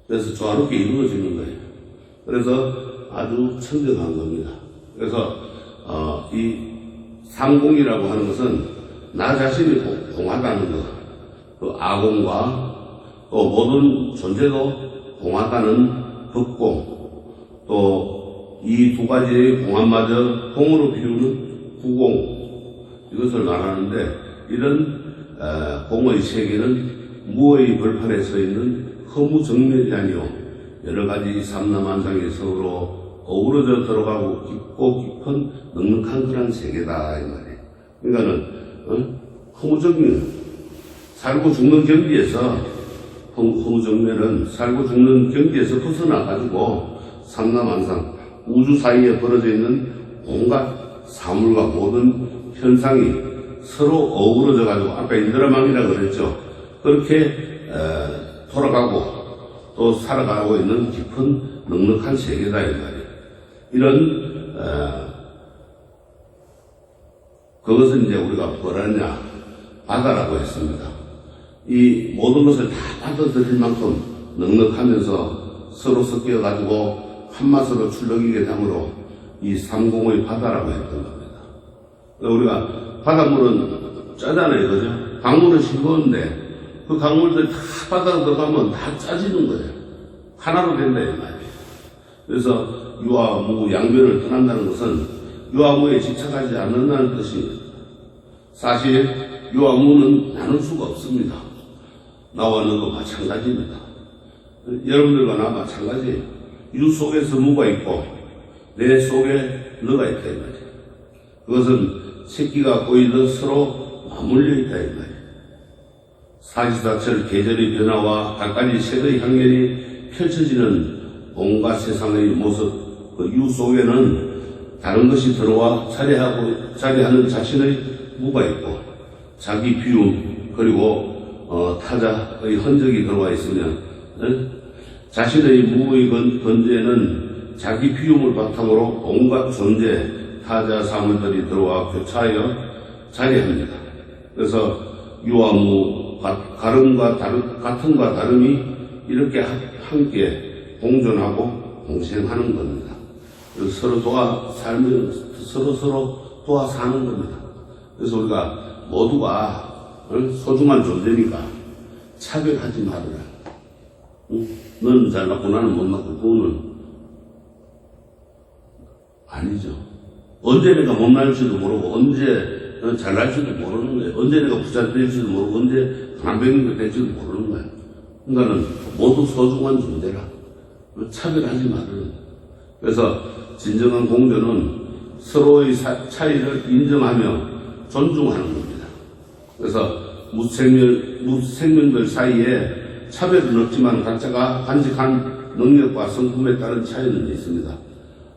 [SPEAKER 1] 그래서 조화롭게 이루어지는 거예요. 그래서 아주 청정한 겁니다. 그래서 이 삼공이라고 하는 것은 나 자신이 공하다는 것, 그 아공과 또 모든 존재도 공하다는 법공, 또 이 두 가지의 공합마저 공으로 비우는 구공, 이것을 말하는데 이런 공의 세계는 무의 벌판에 서 있는 허무 정면이 아니오 여러 가지 삼라만상이 서로 어우러져 들어가고 깊고 깊은 넉넉한 그런 세계다 이 말이에요. 그러니까는 허무정면 살고 죽는 경지에서 허무정면은 살고 죽는 경지에서 벗어나 가지고 삼라만상 우주 사이에 벌어져 있는 온갖 사물과 모든 현상이 서로 어우러져 가지고 아까 인드라망이라고 그랬죠. 그렇게 돌아가고 또 살아가고 있는 깊은 넉넉한 세계다 이 말이에요. 이런 그것은 이제 우리가 뭐라냐 바다라고 했습니다. 이 모든 것을 다 받아들일 만큼 넉넉하면서 서로 섞여 가지고 한맛으로 출렁이게 되므로 이 삼공의 바다라고 했던 겁니다. 우리가 바닷물은 짜잖아요, 그죠? 강물은 싱거운데 그 강물들 다 바다로 들어가면 다 짜지는 거예요. 하나로 된다 이 말이에요. 그래서 유와 무 양변을 떠난다는 것은 유와 무에 집착하지 않는다는 뜻입니다. 사실 유와 무는 나눌 수가 없습니다. 나와 너도 마찬가지입니다. 여러분들과 나 마찬가지예요. 유 속에서 무가 있고 내 속에 너가 있다 이 말이에요. 그것은 새끼가 꼬이듯 서로 맞물려 있다 이 말이에요. 사시사철 계절의 변화와 각가지 색의 향연이 펼쳐지는 온갖 세상의 모습, 그 유 속에는 다른 것이 들어와 자리하는 자신의 무가 있고 자기 비움 그리고 타자의 흔적이 들어와 있으면 자신의 무의 건재에는 자기 비움을 바탕으로 온갖 존재, 타자 사물들이 들어와 교차하여 자리합니다. 그래서 유와 무, 같음과 다름이 이렇게 함께 공존하고 공생하는 겁니다. 서로 도와 서로 도와 사는 겁니다. 그래서 우리가 모두가 소중한 존재니까 차별하지 말아라. 너는 잘났고 나는 못났고 그거는 아니죠. 언제 내가 못날지도 모르고 언제 잘날지도 모르는 거예요. 언제 내가 부자 될지도 모르고 언제 강백인가 될지도 모르는 거예요. 그러니까는 모두 소중한 존재라. 차별하지 말아라. 그래서 진정한 공존은 서로의 차이를 인정하며 존중하는 겁니다. 그래서 무생명들 사이에 차별은 없지만 각자가 간직한 능력과 성품에 따른 차이는 있습니다.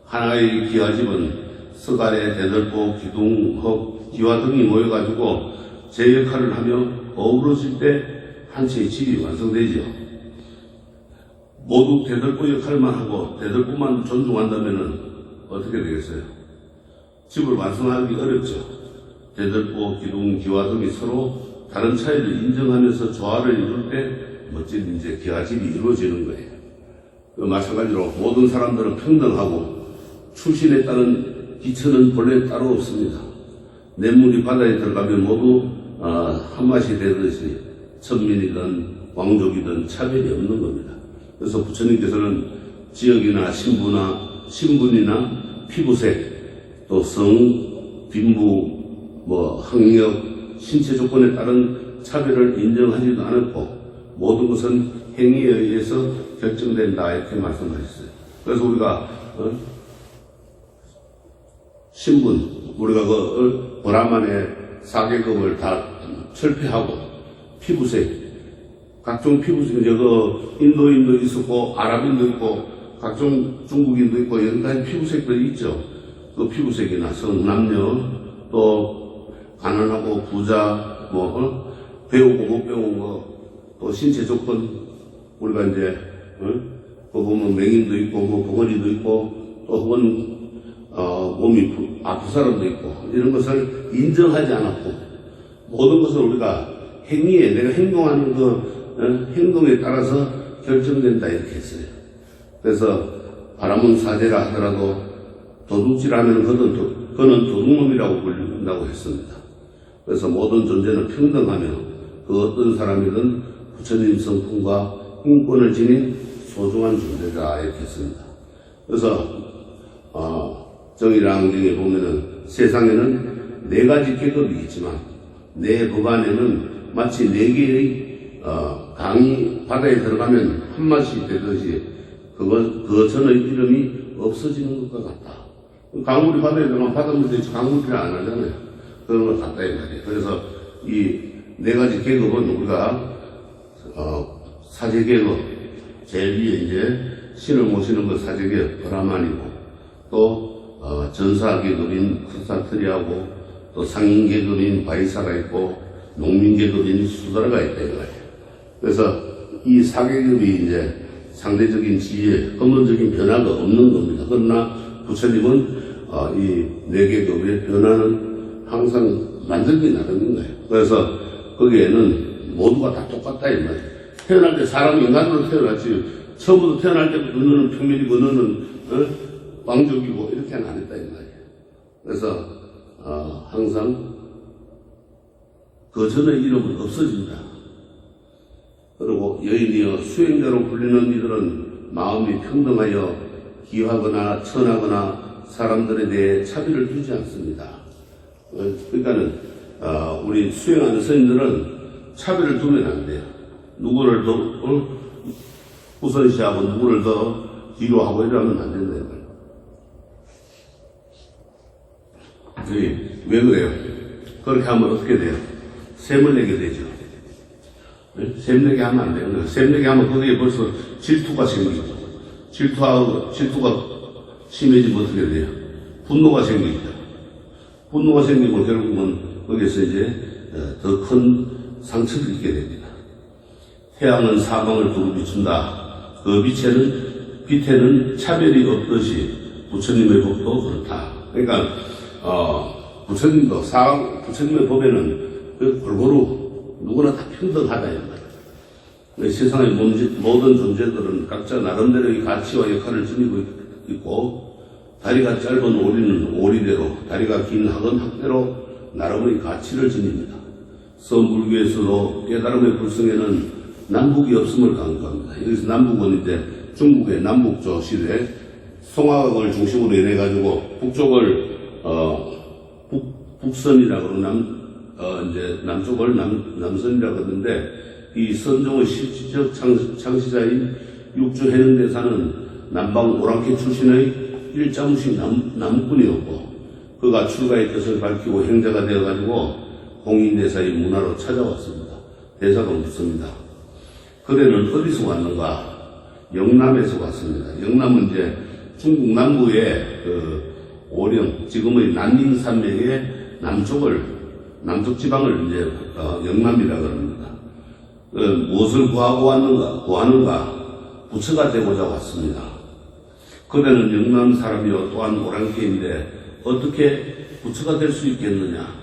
[SPEAKER 1] 하나의 기와집은 서갈에 대들보, 기둥, 흙, 기와 등이 모여가지고 제 역할을 하며 어우러질 때 한 채의 집이 완성되죠. 모두 대들보 역할만 하고 대들보만 존중한다면 어떻게 되겠어요? 집을 완성하기 어렵죠. 대들보, 기둥, 기와 등이 서로 다른 차이를 인정하면서 조화를 이룰 때 멋진 이제 기와집이 이루어지는 거예요. 마찬가지로 모든 사람들은 평등하고 출신에 따른 기천은 본래 따로 없습니다. 냇물이 바다에 들어가면 모두 한맛이 되듯이 천민이든 왕족이든 차별이 없는 겁니다. 그래서 부처님께서는 지역이나 신분이나 피부색, 또 성, 빈부, 학력, 신체 조건에 따른 차별을 인정하지도 않았고 모든 것은 행위에 의해서 결정된다 이렇게 말씀하셨어요. 그래서 우리가 신분, 우리가 그 브라만의 4계급을 다 철폐하고 피부색, 각종 피부색, 인도인도 있었고 아랍인도 있고 각종 중국인도 있고 여러 가지 피부색들이 있죠. 그 피부색이나 성남녀, 또 가난하고 부자, 배우고 못 배운 거, 또 신체 조건, 우리가 이제 보면 맹인도 있고 보건이도 있고 또 혹은 몸이 아픈 사람도 있고 이런 것을 인정하지 않았고 모든 것을 우리가 행위에 내가 행동하는 그 행동에 따라서 결정된다 이렇게 했어요. 그래서 바람은 사제라 하더라도 도둑질하면 그는 도둑놈이라고 불린다고 했습니다. 그래서 모든 존재는 평등하며 그 어떤 사람이든 부처님 성품과 인권을 지닌 소중한 존재다 이렇게 했습니다. 그래서 정의랑경에 보면은 세상에는 4가지 계급이 있지만 내 법 안에는 마치 4개의 강이 바다에 들어가면 한 맛이 되듯이 그것의 이름이 없어지는 것과 같다. 강물이 바다에 들어가면 바닷물에 강물이라 안 하잖아요. 그런 것 같다 이 말이에요. 그래서 이 4가지 계급은 우리가 사제계급 제일 위에 이제 신을 모시는 것 사제계급 브라만이고, 또 전사계급인 크사트리하고, 또 상인계급인 바이사가 있고, 농민계급인 수드라가 있다 이거예요. 그래서 이 4계급이 이제 상대적인 지혜, 근본적인 변화가 없는 겁니다. 그러나 부처님은 이 4계급의 변화는 항상 만들기 나름인 거예요. 그래서 거기에는 모두가 다 똑같다 이 말이에요. 태어날 때 사람 인간으로 태어났지 처음부터 태어날 때부터 너는 평민이고 너는 왕족이고 이렇게는 안 했다 이 말이에요. 그래서 항상 그 전의 이름은 없어진다. 그리고 여인이여 수행자로 불리는 이들은 마음이 평등하여 기하거나 천하거나 사람들에 대해 차별을 두지 않습니다. 그러니까는 우리 수행하는 스님들은 차별을 두면 안 돼요. 누구를 더 우선시하고 누구를 더 뒤로 하고 이러면 안 된다. 왜 그래요? 그렇게 하면 어떻게 돼요? 셈을 내게 되죠. 셈 내게 하면 안 되는 거예요. 셈 내게 하면 거기에 벌써 질투가 생기죠. 질투가 심해지면 어떻게 돼요? 분노가 생기죠. 분노가 생기면 결국은 거기에서 이제 더 큰 상처를 입게 됩니다. 태양은 사방을 두루 비춘다. 그 빛에는 차별이 없듯이 부처님의 법도 그렇다. 그러니까 부처님도 부처님의 법에는 골고루 누구나 다 평등하다 이 말이에요. 세상의 모든 존재들은 각자 나름대로의 가치와 역할을 지니고 있고, 다리가 짧은 오리는 오리대로, 다리가 긴 학은 학대로 나름의 가치를 지닙니다. 서불교에서도 깨달음의 불성에는 남북이 없음을 강조합니다. 여기서 남북은 이제 중국의 남북조 시대 송화각을 중심으로 인해가지고 북쪽을 북선이라고 그러고 이제 남쪽을 남선이라고 하는데, 이 선종의 실질적 창시자인 육조해능대사는 남방 오랑캐 출신의 일자무식 나무꾼이었고, 그가 출가의 뜻을 밝히고 행자가 되어가지고 공인대사의 문화로 찾아왔습니다. 대사가 묻습니다. 그대는 어디서 왔는가? 영남에서 왔습니다. 영남은 이제 중국 남부의 오령, 지금의 난닝산맥의 남쪽 지방을 이제 영남이라고 합니다. 무엇을 구하는가? 부처가 되고자 왔습니다. 그대는 영남 사람이요 또한 오랑캐인데 어떻게 부처가 될 수 있겠느냐?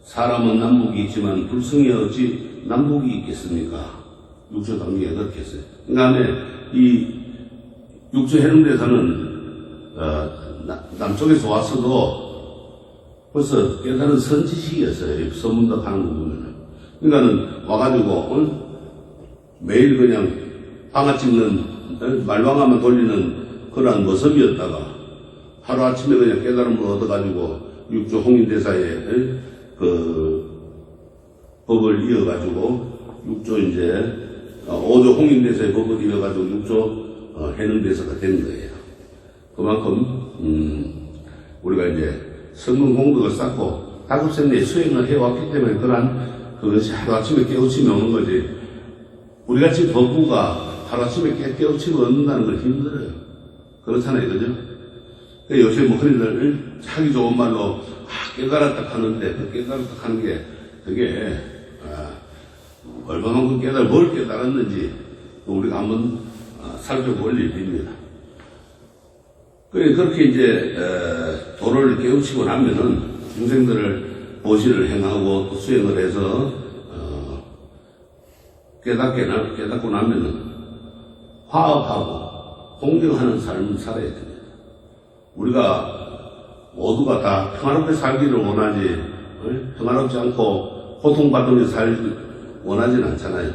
[SPEAKER 1] 사람은 남북이 있지만 불성이 어찌 남북이 있겠습니까? 육조 단계가 그렇게 했어요. 그러니까 이 육조 해능대사는 남쪽에서 왔어도 벌써 깨달은 선지식이었어요. 서문답 하는 거 보면은. 그러니까는 와가지고 매일 그냥 방아 찍는 말방아만 돌리는 그러한 모습이었다가 하루아침에 그냥 깨달음을 얻어가지고 육조 홍인대사의 법을 이어가지고 육조 이제 5조 홍인대사의 법을 이어가지고 육조 해능대사가 된 거예요. 그만큼 우리가 이제 성공 공덕을 쌓고 다급생리에 수행을 해왔기 때문에 그것이 하루아침에 깨우침이 오는 거지. 우리같이 법부가 하루아침에 깨우침을 얻는다는 건 힘들어요. 그렇잖아요, 그죠? 요새 뭐 흔히들 하기 좋은 말로 깨달았다 하는데 그 깨달았다 하는 게 그게 얼마만큼 뭘 깨달았는지 우리가 한번 살펴볼 일입니다. 그렇게 이제 도를 깨우치고 나면은 중생들을 보시를 행하고 또 수행을 해서 깨닫고 나면은 화합하고 공경하는 삶을 살아야 됩니다. 우리가 모두가 다 평화롭게 살기를 원하지, 평화롭지 않고 고통받으며 살기 원하진 않잖아요.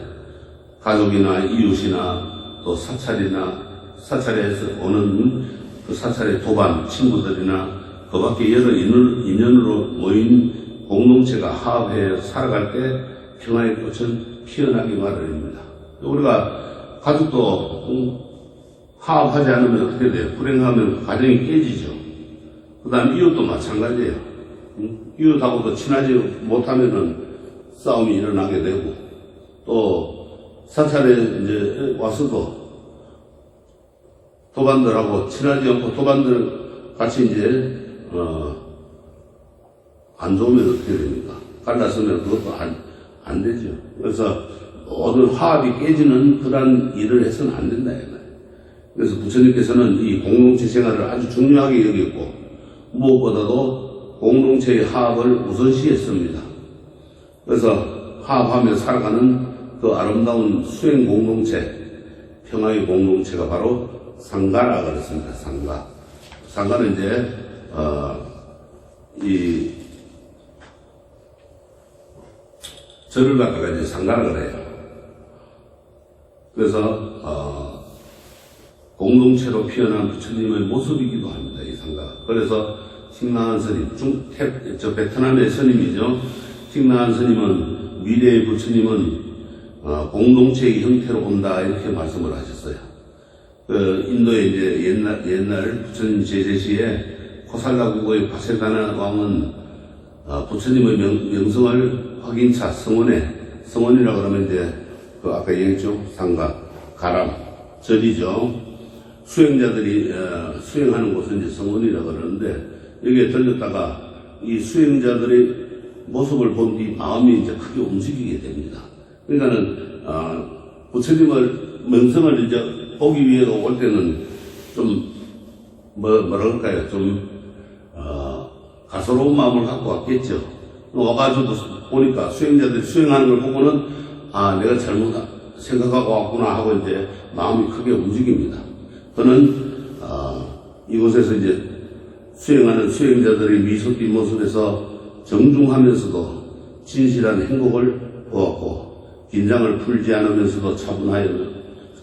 [SPEAKER 1] 가족이나 이웃이나 또 사찰에서 오는 그 사찰의 도반 친구들이나 그 밖에 여러 인연으로 모인 공동체가 화합해 살아갈 때 평화의 꽃은 피어나기 마련입니다. 우리가 가족도 화합하지 않으면 어떻게 돼요? 불행하면 가정이 깨지죠. 그 다음 이웃도 마찬가지예요. 이웃하고도 친하지 못하면은 싸움이 일어나게 되고, 또 사찰에 이제 와서도 도반들하고 친하지 않고 도반들 같이 이제 안 좋으면 어떻게 됩니까? 갈라서면 그것도 안 되죠. 그래서 모든 화합이 깨지는 그런 일을 해서는 안 된다. 그래서 부처님께서는 이 공동체 생활을 아주 중요하게 여겼고, 무엇보다도 공동체의 화합을 우선시했습니다. 그래서 화합하며 살아가는 그 아름다운 수행 공동체, 평화의 공동체가 바로 상가라 그랬습니다. 상가. 상가는 이제 이 절을 갖다가 이제 상가라 그래요. 그래서 공동체로 피어난 부처님의 모습이기도 합니다. 이 상가가. 그래서 틱나한 스님, 베트남의 스님이죠. 틱나한 스님은 미래의 부처님은 공동체의 형태로 온다 이렇게 말씀을 하셨어요. 인도의 이제 옛날 부처님 제제 시에 코살라 국의 바세다나 왕은 부처님의 명성을 확인차 성원이라 그러면 이제 그 아까 얘기했죠. 상가, 가람, 절이죠. 수행자들이 수행하는 곳은 이제 성원이라 그러는데 여기에 들렸다가 이 수행자들의 모습을 본 뒤 마음이 이제 크게 움직이게 됩니다. 그러니까는 부처님을 명성을 이제 보기 위해 올 때는 좀 뭐라 그럴까요? 좀 가소로운 마음을 갖고 왔겠죠. 와가지고 보니까 수행자들이 수행하는 걸 보고는 내가 잘못 생각하고 왔구나 하고 이제 마음이 크게 움직입니다. 저는 이곳에서 이제 수행하는 수행자들의 미소 띤 모습에서 정중하면서도 진실한 행복을 보았고, 긴장을 풀지 않으면서도 차분하여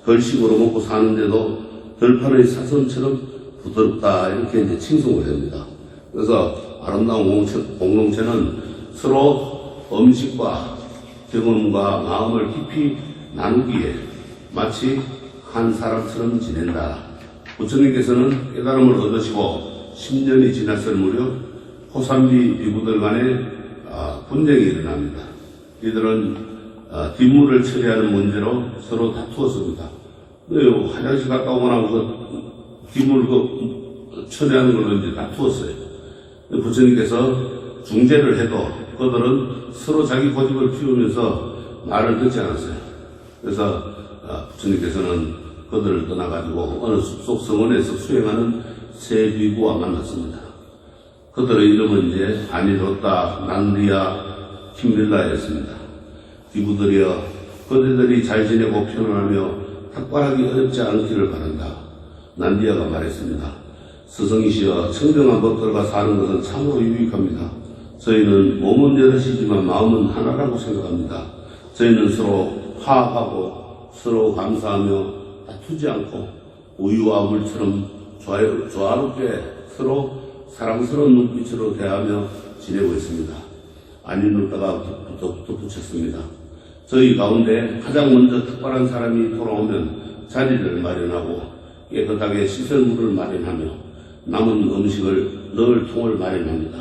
[SPEAKER 1] 걸식으로 먹고 사는데도 들판의 사슴처럼 부드럽다 이렇게 이제 칭송을 합니다. 그래서 아름다운 공동체는 서로 음식과 경험과 마음을 깊이 나누기에 마치 한 사람처럼 지낸다. 부처님께서는 깨달음을 얻으시고 10년이 지났을 무렵 호산비 비구들 간에 분쟁이 일어납니다. 이들은 뒷물을 처리하는 문제로 서로 다투었습니다. 화장실 갔다 오고 나서 뒷물 처리하는 걸로 이제 다투었어요. 부처님께서 중재를 해도 그들은 서로 자기 고집을 피우면서 말을 듣지 않았어요. 그래서 부처님께서는 그들을 떠나가지고 어느 숲속 성원에서 수행하는 세 비구와 만났습니다. 그들의 이름은 이제 아니로따, 난리아, 킴빌라였습니다. 비구들이여, 그대들이 잘 지내고 편안하며 탁발하기 어렵지 않기를 바란다. 난리아가 말했습니다. 스승이시여, 청정한 법들과 사는 것은 참으로 유익합니다. 저희는 몸은 여럿이지만 마음은 하나라고 생각합니다. 저희는 서로 화합하고 서로 감사하며 다투지 않고 우유와 물처럼 조화롭게 서로 사랑스러운 눈빛으로 대하며 지내고 있습니다. 아니누따가 덧붙였습니다. 저희 가운데 가장 먼저 특별한 사람이 돌아오면 자리를 마련하고 깨끗하게 씻을 물을 마련하며 남은 음식을 넣을 통을 마련합니다.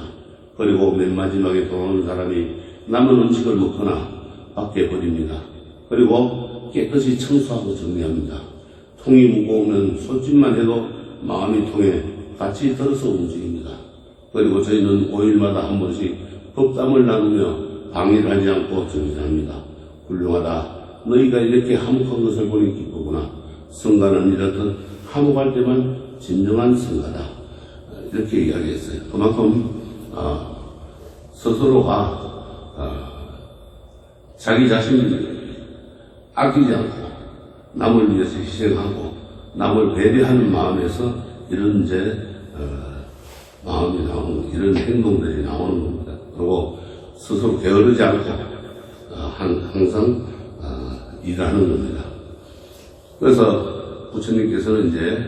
[SPEAKER 1] 그리고 맨 마지막에 돌아오는 사람이 남은 음식을 먹거나 밖에 버립니다. 그리고 깨끗이 청소하고 정리합니다. 통이 무거우면 손짓만 해도 마음이 통해 같이 들어서 움직입니다. 그리고 저희는 5일마다 한 번씩 법담을 나누며 방해를 하지 않고 정진합니다. 훌륭하다. 너희가 이렇게 화목한 것을 보니 기쁘구나. 성가는 이렇듯 화목할 때만 진정한 성가다. 이렇게 이야기했어요. 그만큼 스스로가 자기 자신을 아끼지 않고 남을 위해서 희생하고 남을 배려하는 마음에서 이런 이제 마음이 나오는 이런 행동들이 나오는 겁니다. 그리고 스스로 게으르지 않고 항상 일하는 겁니다. 그래서 부처님께서는 이제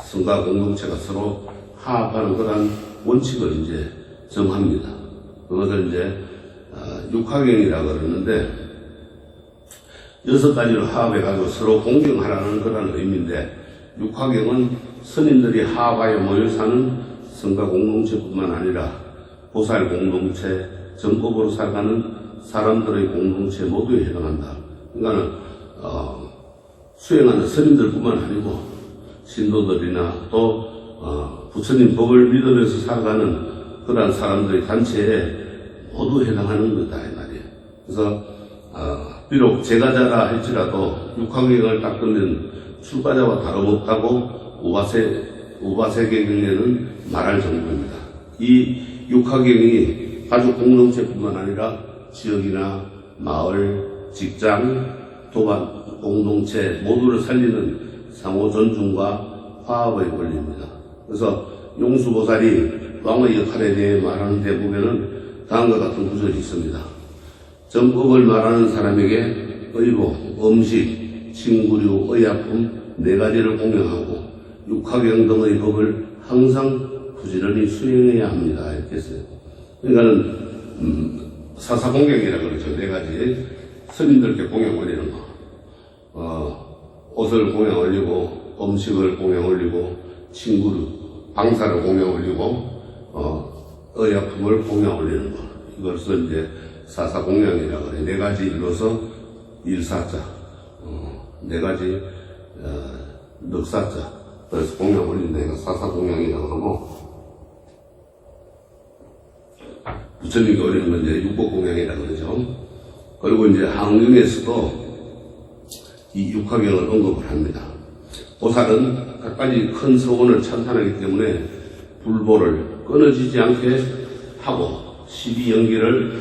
[SPEAKER 1] 성가 공동체가 서로 화합하는 그런 원칙을 이제 정합니다. 그것을 이제 육화경이라고 그러는데 6가지로 화합해가지고 서로 공경하라는 그런 의미인데, 육화경은 스님들이 화합하여 모여 사는 성가 공동체뿐만 아니라 보살 공동체, 정법으로 살아가는 사람들의 공동체 모두에 해당한다. 그러니까는 수행하는 스님들뿐만 아니고 신도들이나 또 부처님 법을 믿으면서 살아가는 그러한 사람들의 단체에 모두 해당하는 거다 이 말이에요. 그래서 비록 제가자라 할지라도 육화경을 닦으면 출가자와 다름없다고 우바세계경에는 말할 정도입니다. 이 육화경이 가족 공동체뿐만 아니라 지역이나 마을, 직장, 도반 공동체 모두를 살리는 상호 존중과 화합의 권리입니다. 그래서 용수보살이 왕의 역할에 대해 말하는 데 보면은 다음과 같은 구절이 있습니다. 정법을 말하는 사람에게 의복, 음식, 친구류, 의약품 4가지를 공양하고 육화경 등의 법을 항상 부지런히 수행해야 합니다. 이렇게 했어요. 그러니까는 사사공경이라고 그러죠. 4가지 스님들께 공양 올리는 거, 옷을 공양 올리고, 음식을 공양 올리고, 친구류, 방사를 공양 올리고, 의약품을 공양 올리는 거. 이것을 이제 사사공양이라고 해요. 4가지 이뤄서 일사자, 4가지 넉사자. 그래서 공양 올리는 데가 사사공양이라고 하고, 부처님이 올리는 건 이제 육법공양이라고 그러죠. 그리고 이제 항경에서도 이 육화경을 언급을 합니다. 보살은 각가지 큰 서원을 찬탄하기 때문에 불보를 끊어지지 않게 하고 12연기를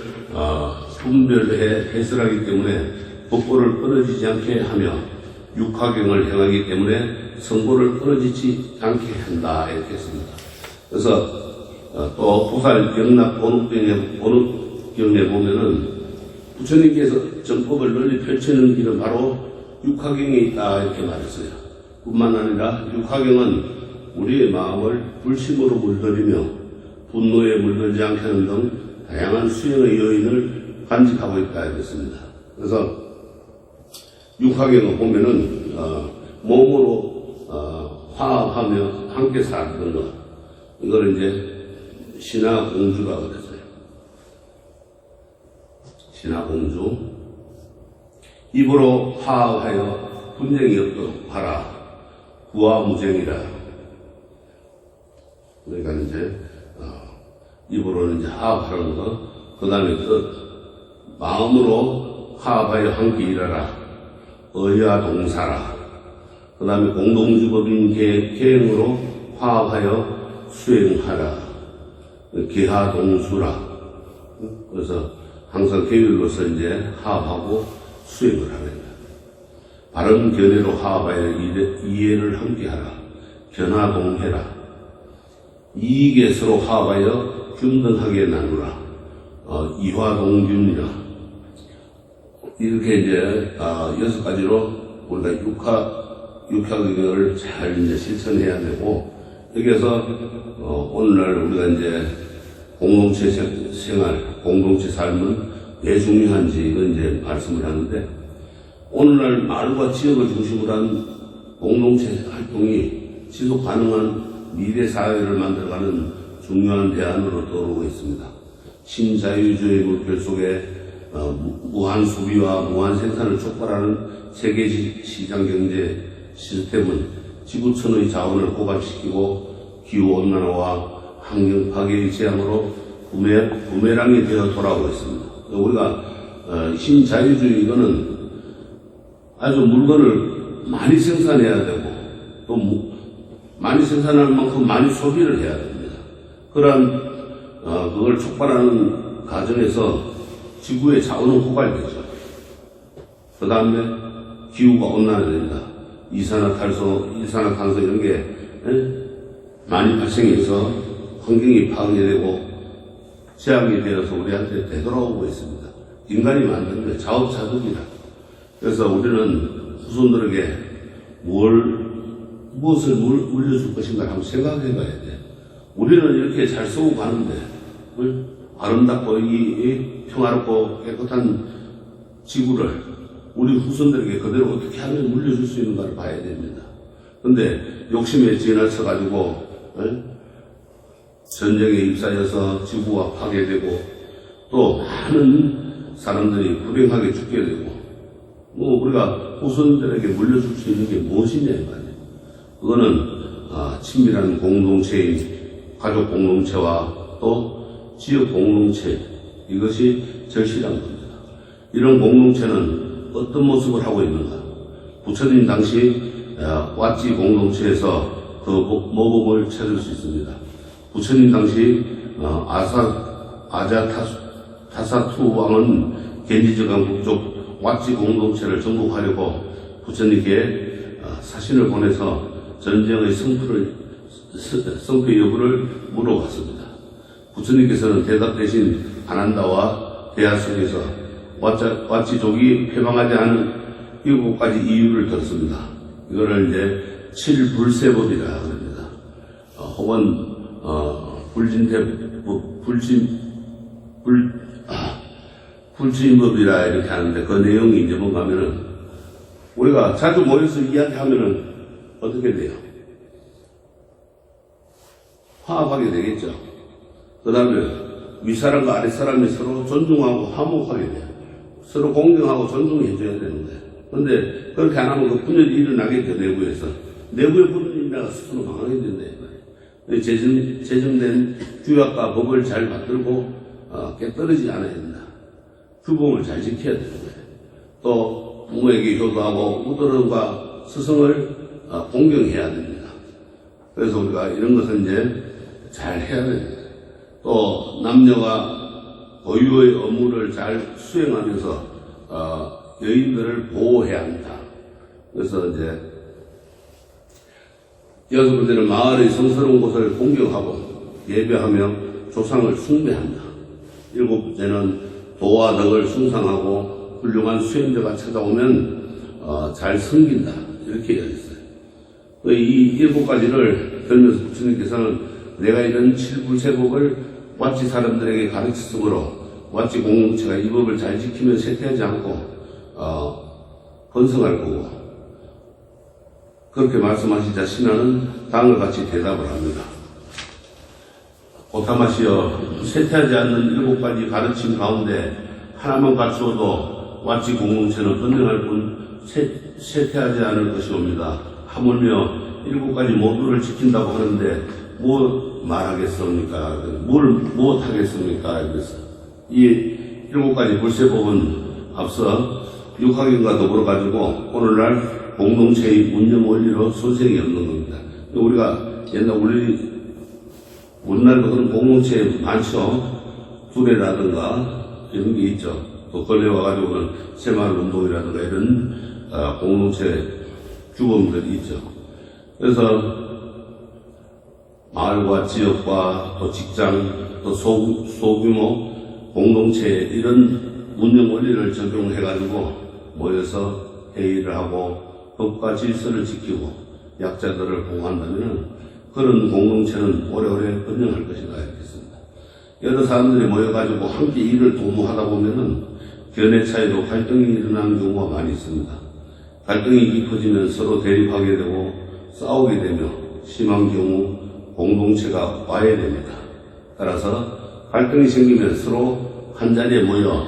[SPEAKER 1] 분별해 해설하기 때문에 법보를 끊어지지 않게 하며 육화경을 행하기 때문에 성보를 끊어지지 않게 한다 이렇게 했습니다. 그래서 또 보살 경락 본업경에 보면은 부처님께서 정법을 널리 펼치는 길은 바로 육화경에 있다 이렇게 말했어요. 뿐만 아니라 육화경은 우리의 마음을 불심으로 물들이며 분노에 물들지 않게 하는 등 다양한 수행의 요인을 간직하고 있다 이랬습니다. 그래서 육화경을 보면은 몸으로 화합하며 함께 사는 것, 이걸 이제 신화공주라고 그랬어요. 신화공주. 입으로 화합하여 분쟁이 없도록 하라. 구화무쟁이라. 그러니까 이제 입으로는 이제 화합하는 거, 그 다음에 마음으로 화합하여 함께 일하라. 의야동사라. 그 다음에 공동주법인 계행으로 화합하여 수행하라. 계하동수라. 그래서 항상 계율로서 이제 화합하고 수행을 하는 거예요. 바른 견해로 화합하여 이해를 함께하라. 견화동해라. 이익에 서로 화합하여 균등하게 나누라. 이화동균이라. 이렇게 이제 6가지로 우리가 육화경을 잘 이제 실천해야 되고, 여기에서 오늘날 우리가 이제 공동체 생활, 공동체 삶은 왜 중요한지 이건 이제 말씀을 하는데, 오늘날 마을과 지역을 중심으로 한 공동체 활동이 지속 가능한 미래 사회를 만들어가는 중요한 대안으로 떠오르고 있습니다. 신자유주의 물결 속에 무한 소비와 무한 생산을 촉발하는 세계 시장 경제 시스템은 지구촌의 자원을 고갈시키고 기후온난화와 환경 파괴의 재앙으로 부메랑이 되어 돌아오고 있습니다. 우리가 신자유주의 이거는 아주 물건을 많이 생산해야 되고 또 많이 생산하는 만큼 많이 소비를 해야 됩니다. 그러한 그걸 촉발하는 과정에서 지구의 자원은 고갈되죠. 그 다음에 기후가 온난화됩니다. 이산화탄소 이런 게 많이 발생해서 환경이 파괴되고 재앙이 되어서 우리한테 되돌아오고 있습니다. 인간이 만든 게 자업자득이다. 그래서 우리는 후손들에게 무엇을 물려줄 것인가 한번 생각해 봐야 돼. 우리는 이렇게 잘 쓰고 가는데 아름답고 이 평화롭고 깨끗한 지구를 우리 후손들에게 그대로 어떻게 하면 물려줄 수 있는가를 봐야 됩니다. 근데 욕심에 지나쳐가지고 전쟁에 휩싸여서 지구가 파괴되고 또 많은 사람들이 불행하게 죽게 되고 우리가 후손들에게 물려줄 수 있는 게 무엇이냐 이 말이에요. 그거는 친밀한 공동체인 가족 공동체와 또 지역 공동체, 이것이 절실한 겁니다. 이런 공동체는 어떤 모습을 하고 있는가? 부처님 당시 왓지 공동체에서 그 모범을 찾을 수 있습니다. 부처님 당시 아자타사투 왕은 겐지저 북쪽 왓지 공동체를 정복하려고 부처님께 사신을 보내서 전쟁의 성패 여부를 물어봤습니다. 부처님께서는 대답 대신 아난다와 대화 속에서 왓지족이 패망하지 않은 7가지 이유를 들었습니다. 이거를 이제 칠불세법이라 합니다. 혹은 불진법이라 이렇게 하는데 그 내용이 이제 뭔가 하면은 우리가 자주 모여서 이야기하면은 어떻게 돼요? 화합하게 되겠죠. 그 다음에 윗사람과 아랫사람이 서로 존중하고 화목하게 돼요. 서로 공경하고 존중해줘야 되는 거예요. 근데 그렇게 안 하면 그 분열이 일어나겠죠, 내부에서. 내부의 분열이라가 스스로 망하게 된다, 이 말이에요. 제정된 규약과 법을 잘 받들고, 깨떨어지지 않아야 된다. 규범을 잘 지켜야 되는 거예요. 또, 부모에게 효도하고, 우더른과 스승을 공경해야 됩니다. 그래서 우리가 이런 것은 이제 잘 해야 됩니다. 또, 남녀가 고유의 업무를 잘 수행하면서, 여인들을 보호해야 한다. 그래서 이제, 6번째는 마을의 성스러운 곳을 공경하고 예배하며 조상을 숭배한다. 7번째는 도와 덕을 숭상하고 훌륭한 수행자가 찾아오면 잘 섬긴다. 이렇게 이야기했어요. 이 7가지를 들으면서 부처님께서는 내가 이런 칠불세법을 왓지 사람들에게 가르쳤으므로 왓지 공동체가 이 법을 잘 지키면 쇠퇴하지 않고 번성할 거고, 그렇게 말씀하시자 신하는 다음과 같이 대답을 합니다. 고타마시여, 쇠퇴하지 않는 7가지 가르침 가운데 하나만 갖추어도 왓지 공동체는 번영할 뿐 쇠퇴하지 않을 것이옵니다. 하물며 7가지 모두를 지킨다고 하는데 뭐 말하겠습니까? 무엇 하겠습니까? 이래서 이 7가지 불세법은 앞서 육학연과 더불어 가지고 오늘날 공동체의 운영 원리로 손색이 없는 겁니다. 우리가 옛날 우리나라도 그런 공동체 많죠. 두레라든가 이런 게 있죠. 또 걸레 와가지고는 새마을 운동이라든가 이런 공동체 규범들이 있죠. 그래서 마을과 지역과 또 직장 또 소규모 공동체 이런 운영 원리를 적용해가지고 모여서 회의를 하고 법과 질서를 지키고 약자들을 보호한다면 그런 공동체는 오래오래 번영할 것이다 했습니다. 여러 사람들이 모여가지고 함께 일을 도모하다 보면은 견해 차이로 갈등이 일어나는 경우가 많이 있습니다. 갈등이 깊어지면 서로 대립하게 되고 싸우게 되며 심한 경우 공동체가 와해됩니다. 따라서 갈등이 생기면 서로 한 자리에 모여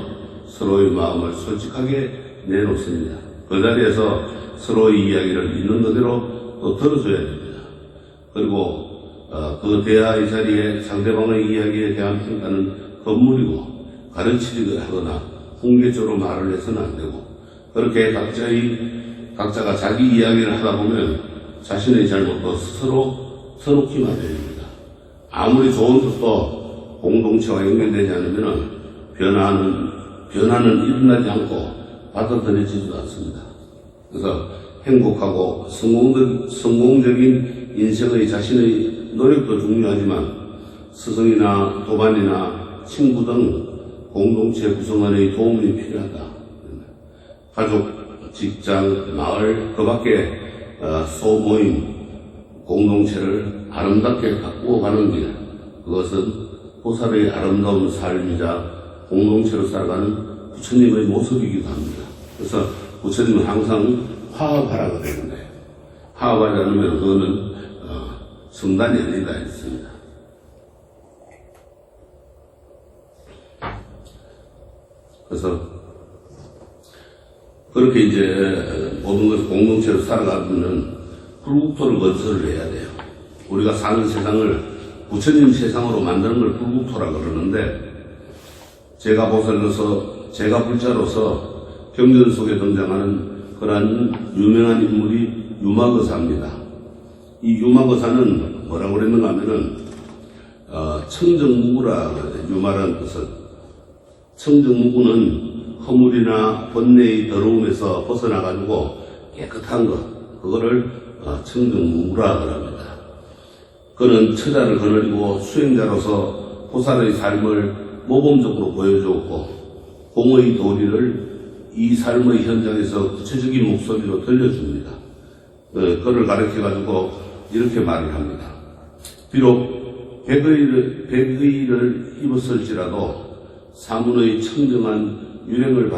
[SPEAKER 1] 서로의 마음을 솔직하게 내놓습니다. 그 자리에서 서로의 이야기를 있는 그대로 또 들어줘야 됩니다. 그리고 그 대화의 자리에 상대방의 이야기에 대한 평가는 건물이고 가르치거나 훈계적으로 말을 해서는 안 되고, 그렇게 각자가 자기 이야기를 하다 보면 자신의 잘못도 스스로 서놓기 마련입니다. 아무리 좋은 뜻도 공동체와 연결되지 않으면 변화는 일어나지 않고 받아들여지지도 않습니다. 그래서 행복하고 성공적인 인생의 자신의 노력도 중요하지만 스승이나 도반이나 친구 등 공동체 구성원의 도움이 필요하다. 가족, 직장, 마을, 그 밖에 소모임, 공동체를 아름답게 가꾸어 가는 길, 그것은 보살의 아름다운 삶이자 공동체로 살아가는 부처님의 모습이기도 합니다. 그래서 부처님은 항상 화합하라고 되는데, 화합하지 않으면 그거는 성단이 아니다 했습니다. 그래서 그렇게 이제 모든 것을 공동체로 살아가면 불국토를 건설을 해야 돼요. 우리가 사는 세상을 부처님 세상으로 만드는 걸 불국토라 그러는데, 제가 보살로서, 제가 불자로서 경전 속에 등장하는 그러한 유명한 인물이 유마거사입니다. 이 유마거사는 뭐라고 그랬는가 하면은, 청정무구라 그래요. 유마라는 뜻은. 청정무구는 허물이나 번뇌의 더러움에서 벗어나가지고 깨끗한 것, 그거를 청정무구라 그럽니다. 그는 처자를 거느리고 수행자로서 보살의 삶을 모범적으로 보여주었고, 공의 도리를 이 삶의 현장에서 구체적인 목소리로 들려줍니다. 그를 가르쳐가지고 이렇게 말을 합니다. 비록 백의를 입었을지라도 사문의 청정한 유행을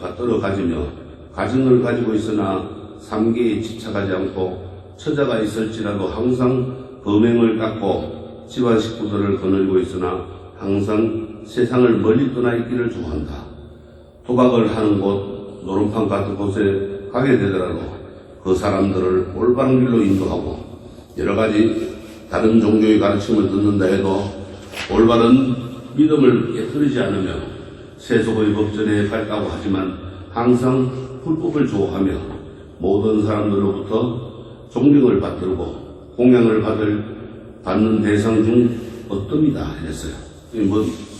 [SPEAKER 1] 받들어 가지며 가정을 가지고 있으나 삼계에 집착하지 않고 처자가 있을지라도 항상 범행을 닦고 집안 식구들을 거느리고 있으나 항상 세상을 멀리 떠나 있기를 좋아한다. 도박을 하는 곳, 노름판 같은 곳에 가게 되더라도 그 사람들을 올바른 길로 인도하고 여러 가지 다른 종교의 가르침을 듣는다 해도 올바른 믿음을 깨뜨리지 않으며 세속의 법전에 밝다고 하지만 항상 불법을 좋아하며 모든 사람들로부터 존경을 받들고 공양을 받는 대상 중 어뜸이다 이랬어요.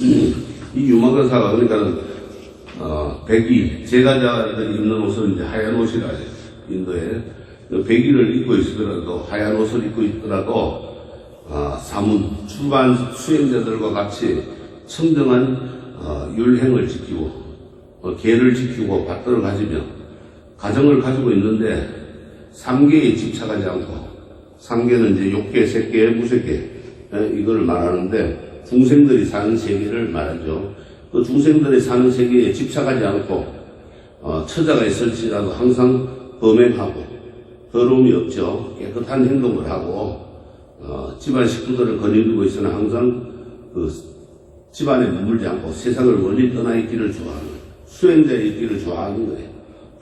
[SPEAKER 1] 이 유마거사가 그러니까 백의 제가자들이 입는 옷은 이제 하얀 옷이라 해요. 인도에 백의를 입고 있더라도 하얀 옷을 입고 있더라도 사문 출반 수행자들과 같이 청정한 율행을 지키고 계를 지키고 받들어 가지며 가정을 가지고 있는데 삼계에 집착하지 않고, 삼계는 이제 욕계, 색계, 무색계 이걸 말하는데 중생들이 사는 세계를 말하죠. 그 중생들이 사는 세계에 집착하지 않고 처자가 있을지라도 항상 범행하고 더러움이 없죠. 깨끗한 행동을 하고 집안 식구들을 거느리고 있으나 항상 그 집안에 머물지 않고 세상을 멀리 떠나 있기를 좋아하는, 수행자의 있기를 좋아하는 거예요.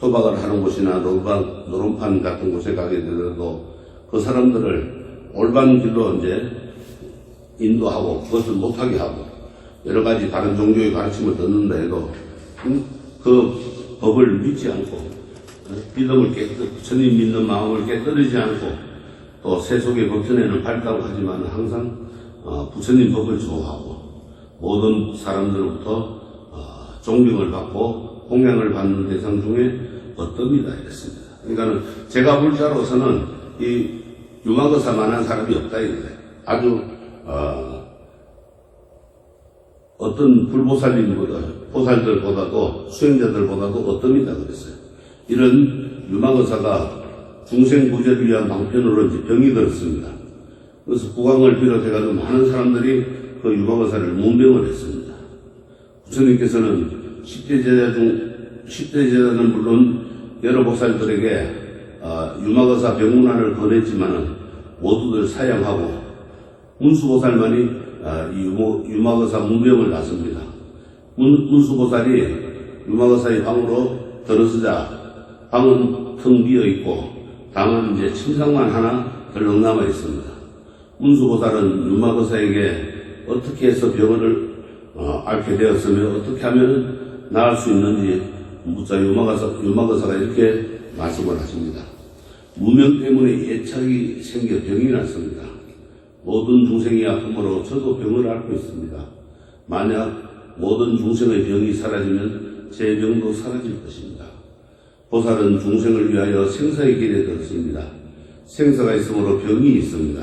[SPEAKER 1] 도박을 하는 곳이나 노름판 같은 곳에 가게 되더라도 그 사람들을 올바른 길로 이제 인도하고 그것을 못하게 하고 여러 가지 다른 종교의 가르침을 듣는다 해도 그 법을 믿지 않고 믿음을 부처님 믿는 마음을 깨뜨리지 않고 또 세속의 법전에는 밝다고 하지만 항상 부처님 법을 좋아하고 모든 사람들로부터 존경을 받고 공양을 받는 대상 중에 어떻습니다 이랬습니다. 그러니까는 제가 불자로서는 이 유마거사만한 사람이 없다 이거예요. 아주 어떤 보살들보다도 수행자들보다도 어떻습니다 그랬어요. 이런 유마거사가 중생 구제를 위한 방편으로 이제 병이 들었습니다. 그래서 국왕을 비롯해가지고 많은 사람들이 그 유마거사를 문병을 했습니다. 부처님께서는 10대 제자는 물론 여러 보살들에게 유마거사 병문안을 권했지만은 모두들 사양하고 문수보살만이 이 유마거사 문병을 놨습니다. 문수보살이 유마거사의 방으로 들어서자 방은 텅 비어 있고 다만 이제 침상만 하나 덜렁 남아 있습니다. 문수보살은 유마거사에게 어떻게 해서 병을 앓게 되었으며 어떻게 하면 나을 수 있는지 묻자 유마거사가 이렇게 말씀을 하십니다. 무명 때문에 애착이 생겨 병이 났습니다. 모든 중생이 아픔으로 저도 병을 앓고 있습니다. 만약 모든 중생의 병이 사라지면 제 병도 사라질 것입니다. 보살은 중생을 위하여 생사의 길에 들었습니다. 생사가 있으므로 병이 있습니다.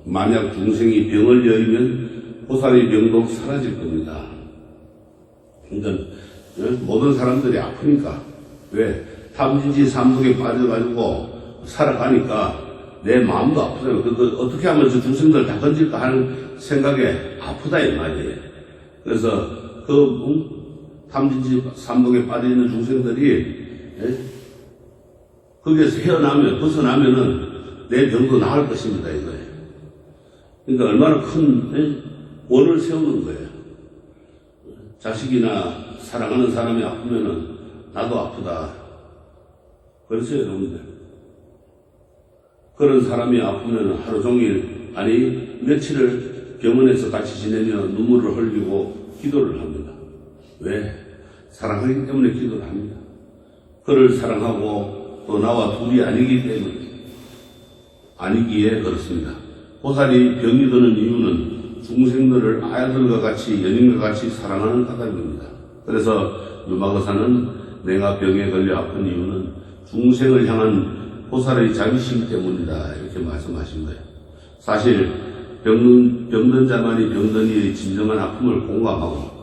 [SPEAKER 1] 만약 중생이 병을 여의면 보살의 병도 사라질 겁니다. 그러니까 모든 사람들이 아프니까 왜 탐진지 삼독에 빠져가지고 살아가니까 내 마음도 아프다. 어떻게 하면 저 중생들 다 건질까 하는 생각에 아프다 이 말이에요. 그래서 탐진지 삼독에 빠져있는 중생들이 거기에서 벗어나면은 내 병도 나을 것입니다 이거예요. 그러니까 얼마나 큰 원을 세우는 거예요. 자식이나 사랑하는 사람이 아프면은 나도 아프다. 그렇죠 여러분들. 그런 사람이 아프면 하루 종일 아니 며칠을 병원에서 같이 지내며 눈물을 흘리고 기도를 합니다. 왜? 사랑하기 때문에 기도를 합니다. 그를 사랑하고 또 나와 둘이 아니기에 그렇습니다. 보살이 병이 드는 이유는 중생들을 아들과 같이 연인과 같이 사랑하는 까닭입니다. 그래서 유마거사는 내가 병에 걸려 아픈 이유는 중생을 향한 보살의 자비심 때문이다 이렇게 말씀하신 거예요. 사실 병든 자만이 병든 이의 진정한 아픔을 공감하고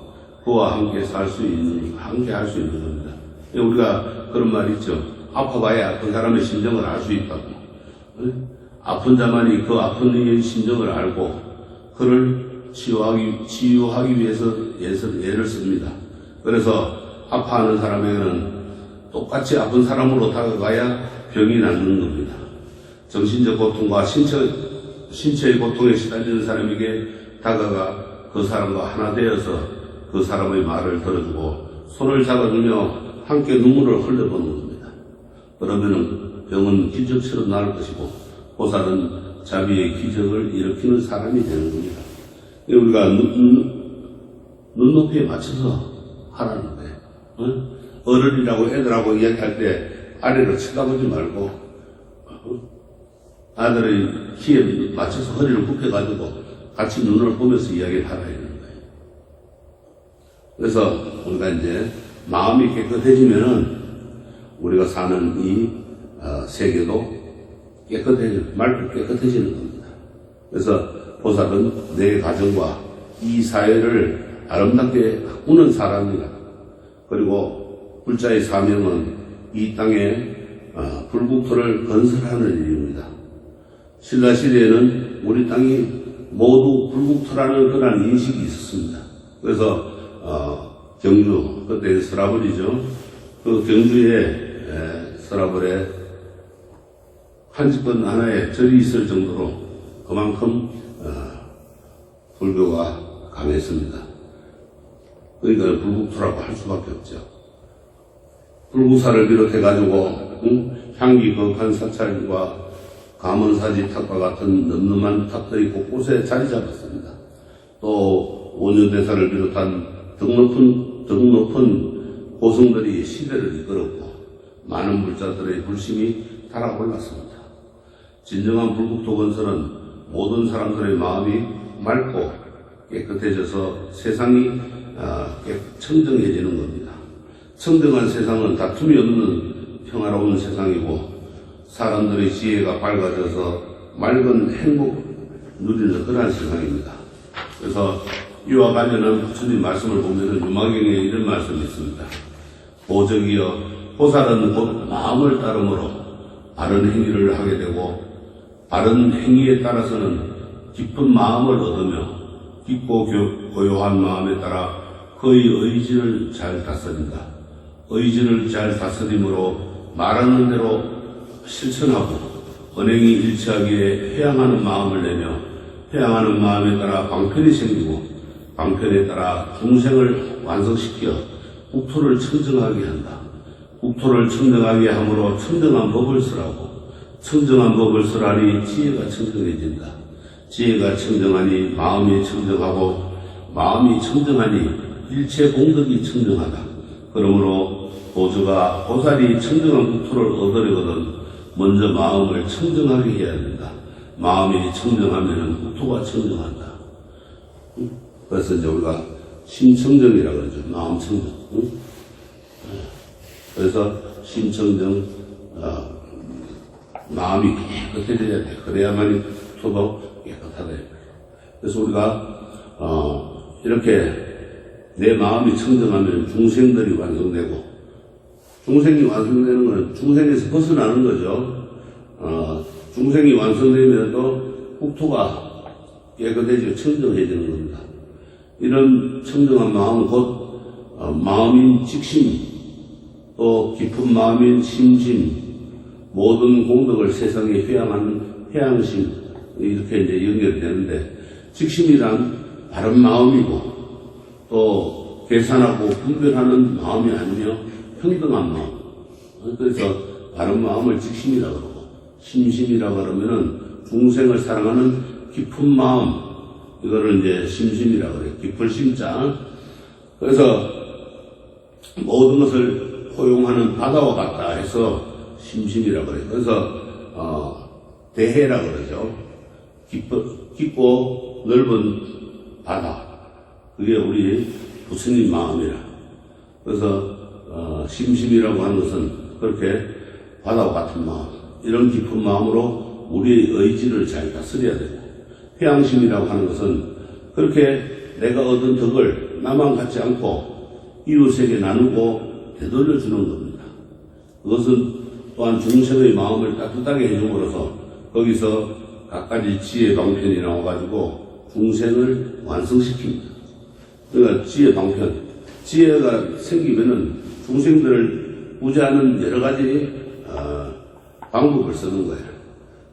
[SPEAKER 1] 그와 함께 할 수 있는 겁니다. 우리가 그런 말 있죠. 아파봐야 그 사람의 심정을 알 수 있다고. 아픈 자만이 그 아픈 이의 심정을 알고 그를 치유하기 위해서 예를 씁니다. 그래서 아파하는 사람에게는 똑같이 아픈 사람으로 다가가야 병이 낫는 겁니다. 정신적 고통과 신체의 고통에 시달리는 사람에게 다가가 그 사람과 하나 되어서 그 사람의 말을 들어주고 손을 잡아주며 함께 눈물을 흘려보는 겁니다. 그러면 병은 기적처럼 나을 것이고 보살은 자비의 기적을 일으키는 사람이 되는 겁니다. 우리가 눈높이에 맞춰서 하라는 거예요. 어른이라고 애들하고 이야기할 때 아래로 쳐다보지 말고 아들의 키에 맞춰서 허리를 굽혀가지고 같이 눈을 보면서 이야기를 하라 이러는 거예요. 그래서 우리가 이제 마음이 깨끗해지면은 우리가 사는 이 세계도 맑고 깨끗해지는 겁니다. 그래서 보살은 내 가정과 이 사회를 아름답게 꾸는 사람이다. 그리고 불자의 사명은 이 땅에 불국토를 건설하는 일입니다. 신라시대에는 우리 땅이 모두 불국토라는 그런 인식이 있었습니다. 그래서 경주, 그때 서라벌이죠. 그 경주에 서라벌에 한 집권 하나의 절이 있을 정도로 그만큼 불교가 강했습니다. 그러니까 불국토라고 할 수밖에 없죠. 불구사를 비롯해가지고 향기 거룩한 사찰과 가문사지 탑과 같은 늠름한 탑들이 곳곳에 자리 잡았습니다. 또 원효대사를 비롯한 덕 높은 고승들이 시대를 이끌었고 많은 불자들의 불심이 달아올랐습니다. 진정한 불국토 건설은 모든 사람들의 마음이 맑고 깨끗해져서 세상이 청정해지는 겁니다. 청정한 세상은 다툼이 없는 평화로운 세상이고 사람들의 지혜가 밝아져서 맑은 행복 누리는 그러한 세상입니다. 그래서 이와 관련한 부처님 말씀을 보면 유마경에 이런 말씀이 있습니다. 보적이여 보살은 곧 마음을 따름으로 바른 행위를 하게 되고 바른 행위에 따라서는 깊은 마음을 얻으며 깊고 고요한 마음에 따라 그의 의지를 잘 다스린다. 의지를 잘 다스림으로 말하는 대로 실천하고 언행이 일치하기에 회양하는 마음을 내며 회양하는 마음에 따라 방편이 생기고 방편에 따라 중생을 완성시켜 국토를 청정하게 한다. 국토를 청정하게 함으로 청정한 법을 쓰라고 청정한 법을 쓰라니 지혜가 청정해진다. 지혜가 청정하니 마음이 청정하고 마음이 청정하니 일체 공덕이 청정하다. 그러므로 보조가 보살이 청정한 국토를 얻으려거든 먼저 마음을 청정하게 해야 된다. 마음이 청정하면 국토가 청정한다. 그래서 이제 우리가 심청정이라고 그러죠. 마음 청정. 그래서 심청정, 마음이 깨끗해져야 돼. 그래야만이 국토도 깨끗하다. 그래서 우리가 이렇게 내 마음이 청정하면 중생들이 완성되고 중생이 완성되는 것은 중생에서 벗어나는 거죠. 중생이 완성되면 또 국토가 깨끗해지고 청정해지는 겁니다. 이런 청정한 마음은 곧 마음인 직심, 또 깊은 마음인 심심, 모든 공덕을 세상에 회양하는 회양심, 이렇게 이제 연결이 되는데, 직심이란 바른 마음이고 또 계산하고 분별하는 마음이 아니며 평등한 마음. 그래서 바른 마음을 직심이라고 그러고, 심심이라고 그러면은 중생을 사랑하는 깊은 마음, 이거를 이제 심심이라고 그래요. 깊을 심자. 그래서 모든 것을 포용하는 바다와 같다 해서 심심이라고 그래요. 그래서 대해라고 그러죠. 깊고 넓은 바다. 그게 우리 부처님 마음이라. 그래서 심심이라고 하는 것은 그렇게 바다와 같은 마음, 이런 깊은 마음으로 우리의 의지를 잘 다스려야 되고, 회양심이라고 하는 것은 그렇게 내가 얻은 덕을 나만 갖지 않고 이웃에게 나누고 되돌려 주는 겁니다. 그것은 또한 중생의 마음을 따뜻하게 해줌으로써 거기서 갖가지 지혜 방편이 나와가지고 중생을 완성시킵니다. 그러니까 지혜 방편, 지혜가 생기면은 중생들을 구제하는 여러 가지 방법을 쓰는 거예요.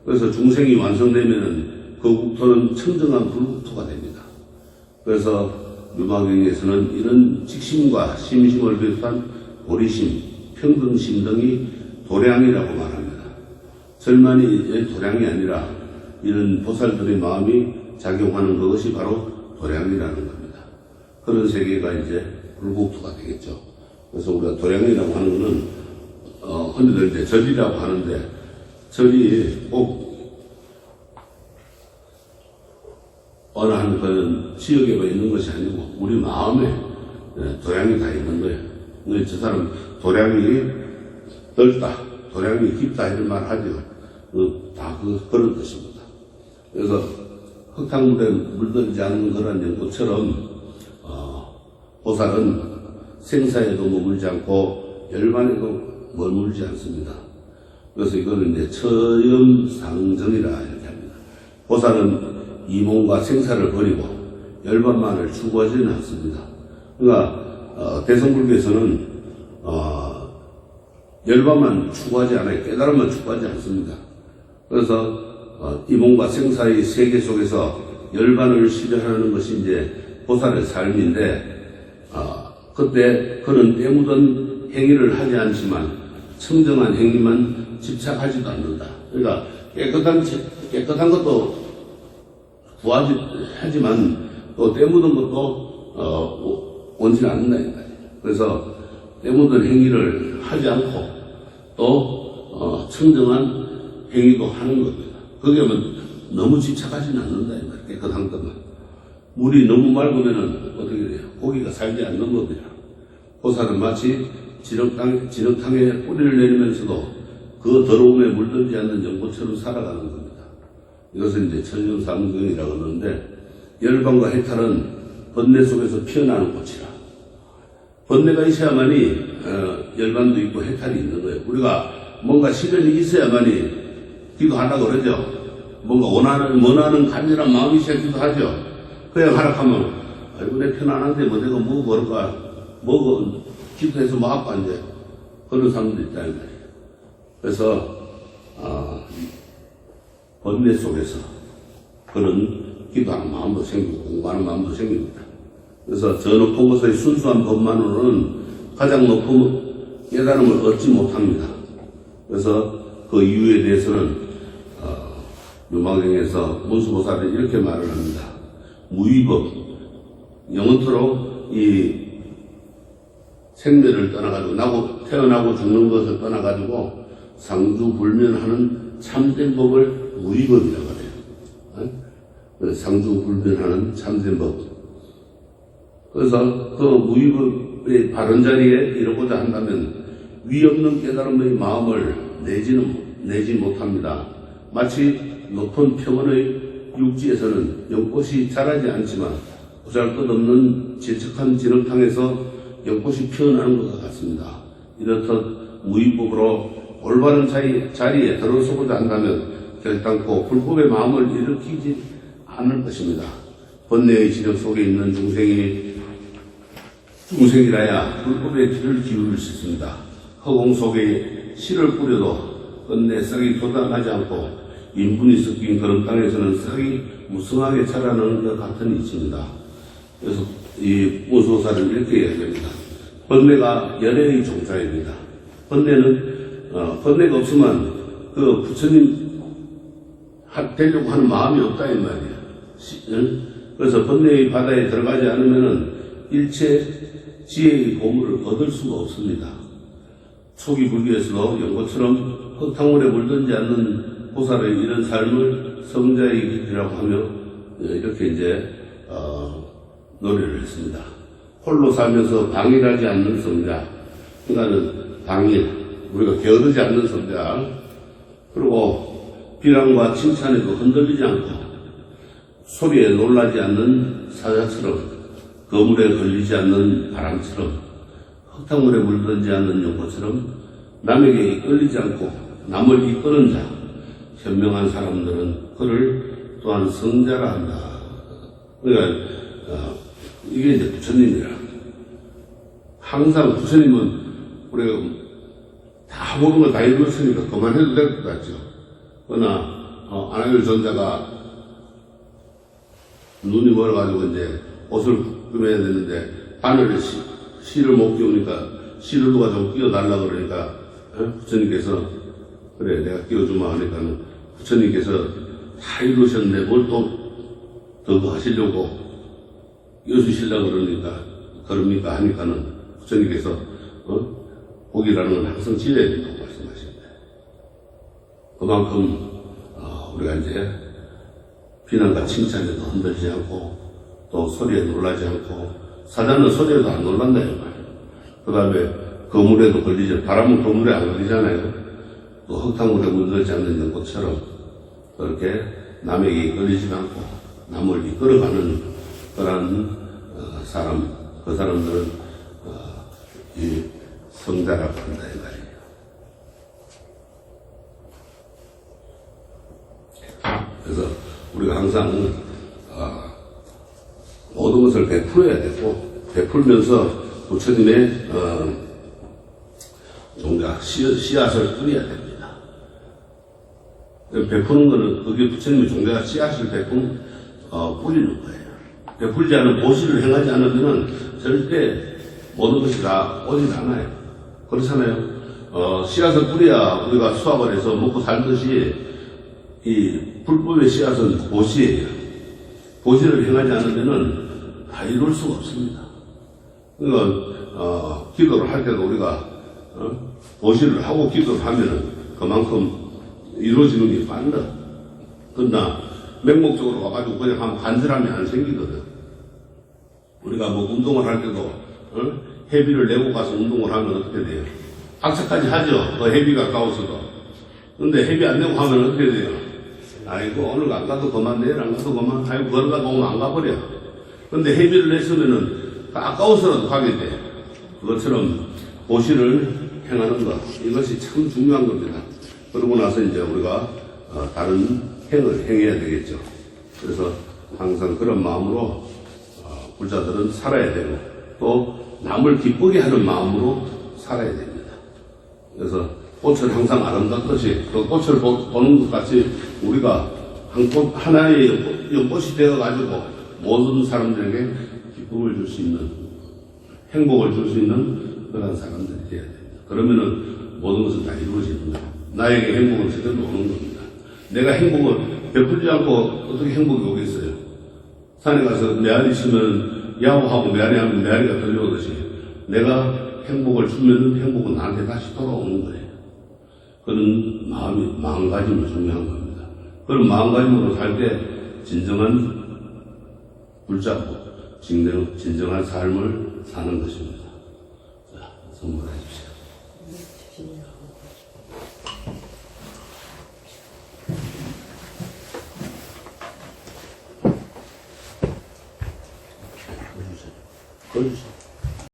[SPEAKER 1] 그래서 중생이 완성되면은 그 국토는 청정한 불국토가 됩니다. 그래서 묘마경에서는 이런 직심과 심심을 비롯한 도리심, 평등심 등이 도량이라고 말합니다. 절만이 도량이 아니라 이런 보살들의 마음이 작용하는 그것이 바로 도량이라는 겁니다. 그런 세계가 이제 불국토가 되겠죠. 그래서 우리가 도량이라고 하는 것은 흔히들 이제 절이라고 하는데, 절이 꼭 어느 한 그런 지역에만 있는 것이 아니고 우리 마음에 도량이 다 있는 거예요. 저 사람 도량이 넓다, 도량이 깊다 이런 말 하죠. 다 그런 뜻입니다. 그래서 흙탕물에 물들지 않는 그런 연꽃처럼 보살은 생사에도 머물지 않고 열반에도 머물지 않습니다. 그래서 이거는 이제 처염상정이라 이렇게 합니다. 보살은 이 몸과 생사를 버리고 열반만을 추구하지는 않습니다. 그러니까 대성불교에서는 열반만 추구하지 않아요. 깨달음만 추구하지 않습니다. 그래서 이 몸과 생사의 세계 속에서 열반을 실현하는 것이 이제 보살의 삶인데, 그때 그는 때묻은 행위를 하지 않지만 청정한 행위만 집착하지도 않는다. 그러니까 깨끗한 것도 하지만 또 때묻은 것도 원치 않는다. 그래서 때묻은 행위를 하지 않고 또 청정한 행위도 하는 겁니다. 거기에 너무 집착하지는 않는다. 깨끗한 것만. 물이 너무 맑으면은 어떻게 돼요? 고기가 살지 않는 겁니다. 보살은 마치 진흙탕에 뿌리를 내리면서도 그 더러움에 물들지 않는 연꽃처럼 살아가는 겁니다. 이것은 이제 천연상경이라고 하는데, 열반과 해탈은 번뇌 속에서 피어나는 꽃이라. 번뇌가 있어야만이 열반도 있고 해탈이 있는 거예요. 우리가 뭔가 시련이 있어야만이 기도하라고 그러죠. 뭔가 원하는 간절한 마음이 있어야 기도하죠. 그냥 하락하면 아이고 내 편안한데 뭐 내가 뭐 그럴까, 기도해서 뭐 하고 앉아. 그런 사람도 있다는 거예요. 그래서 번뇌 속에서 그런 기도하는 마음도 생기고 공부하는 마음도 생깁니다. 그래서 저 높은 곳의 순수한 법만으로는 가장 높은 깨달음을 얻지 못합니다. 그래서 그 이유에 대해서는 묘마경에서 문수보살이 이렇게 말을 합니다. 무위법, 영원토록 이 생매를 떠나가지고 태어나고 죽는 것을 떠나가지고 상주불면하는 참된 법을 무위법이라고 해요. 상주불면하는 참된 법. 그래서 그 무위법의 바른 자리에 이르고자 한다면 위 없는 깨달음의 마음을 내지 못합니다. 마치 높은 평원의 육지에서는 연꽃이 자라지 않지만 보잘것없는 질척한 진흙탕에서 연꽃이 피어나는 것과 같습니다. 이렇듯 무위법으로 올바른 자리에 들어서고자 한다면 결단코 불법의 마음을 일으키지 않을 것입니다. 번뇌의 지력 속에 있는 중생이라야 불법의 길을 기울일 수 있습니다. 허공 속에 씨를 뿌려도 끝내 싹이 돋아나지 않고 인분이 섞인 그런 땅에서는 싹이 무성하게 자라는 것 같은 이치입니다. 그래서 이 무소사를 이렇게 이야기합니다. 번뇌가 열애의 종자입니다. 번뇌가 없으면 그 부처님 되려고 하는 마음이 없다 이 말이에요. 그래서 번뇌의 바다에 들어가지 않으면은 일체 지혜의 보물을 얻을 수가 없습니다. 초기 불교에서도 연고처럼 흙탕물에 물들지 않는 보살의 이런 삶을 성자의 길이라고 하며 이렇게 이제 노래를 했습니다. 홀로 살면서 방일하지 않는 성자, 그러니까는 방일, 우리가 게으르지 않는 성자, 그리고 비난과 칭찬에도 흔들리지 않고 소리에 놀라지 않는 사자처럼, 거물에 걸리지 않는 바람처럼, 흙탕물에 물들지 않는 연고처럼 남에게 이끌리지 않고 남을 이끄는 자, 현명한 사람들은 그를 또한 성자라 한다. 그러니까 이게 이제 부처님이라. 항상 부처님은 우리가 다 모르는 걸 다 읽었으니까 그만해도 될 것 같죠. 그러나 안하율 전자가 눈이 멀어가지고 이제 옷을 꾸며야 되는데 바늘에 실을 못 끼우니까 실을 누가 좀 끼워달라 그러니까 부처님께서 그래 내가 끼워주마 하니까는 부처님께서 다 이루셨는데 뭘 또 더 하시려고 끼워주시려고 그럽니까 하니까는 부처님께서 복이라는 건 항상 지어야 된다고 말씀하십니다. 그만큼 우리가 이제 비난과 칭찬에도 흔들리지 않고 또 소리에 놀라지 않고 사자는 소리에도 안 놀란다 이 말이에요. 그 다음에 거물에도 걸리지 바람은 거물에 안 걸리잖아요. 또 흙탕물에 물들지 않는 연꽃처럼 그렇게 남에게 걸리지 않고 남을 이끌어가는 그런 사람, 그 사람들은 이 성자라고 한다 이 말이에요. 그래서 우리가 항상 모든 것을 베풀어야 되고 베풀면서 부처님의 종자 씨앗을 뿌려야 됩니다. 베푸는 것은 그게 부처님의 종자 씨앗을 뿌리는 거예요. 베풀지 않은 보시를 행하지 않으면 절대 모든 것이 다 오질 않아요. 그렇잖아요. 씨앗을 뿌려야 우리가 수확을 해서 먹고 살듯이 이 불법의 씨앗은 보시예요. 보시를 행하지 않으면 다 이룰 수가 없습니다. 그러니까 기도를 할 때도 우리가 보시를 하고 기도를 하면은 그만큼 이루어지는 게 빨라. 그러나 맹목적으로 와가지고 그냥 하면 간절함이 안 생기거든. 우리가 뭐 운동을 할 때도 회비를 내고 가서 운동을 하면 어떻게 돼요? 학사까지 하죠. 그 회비 가까워서도. 근데 회비 안 내고 하면 어떻게 돼요? 아이고 오늘 안 가도 그만, 내일 안 가도 그만, 아이고 걸어가고 오면 안 가버려. 근데 회비를 냈으면은 아까워서라도 가게 돼. 그것처럼 보시를 행하는 것, 이것이 참 중요한 겁니다. 그러고 나서 이제 우리가 다른 행을 행해야 되겠죠. 그래서 항상 그런 마음으로 불자들은 살아야 되고 또 남을 기쁘게 하는 마음으로 살아야 됩니다. 그래서 꽃을 항상 아름답듯이 그 꽃을 보는 것 같이 우리가 하나의 연꽃이 되어가지고 모든 사람들에게 기쁨을 줄 수 있는, 행복을 줄 수 있는 그런 사람들이 되어야 됩니다. 그러면은 모든 것은 다 이루어지는 거예요. 나에게 행복은 제대로 오는 겁니다. 내가 행복을 베풀지 않고 어떻게 행복이 오겠어요? 산에 가서 메아리 치면 야호하고 메아리 하면 메아리가 들려오듯이 내가 행복을 주면 행복은 나한테 다시 돌아오는 거예요. 그런 마음가짐이 중요한 겁니다. 그런 마음가짐으로 살 때 진정한 불자고 진정한 삶을 사는 것입니다. 자, 선물해 주세요. 꺼주세요.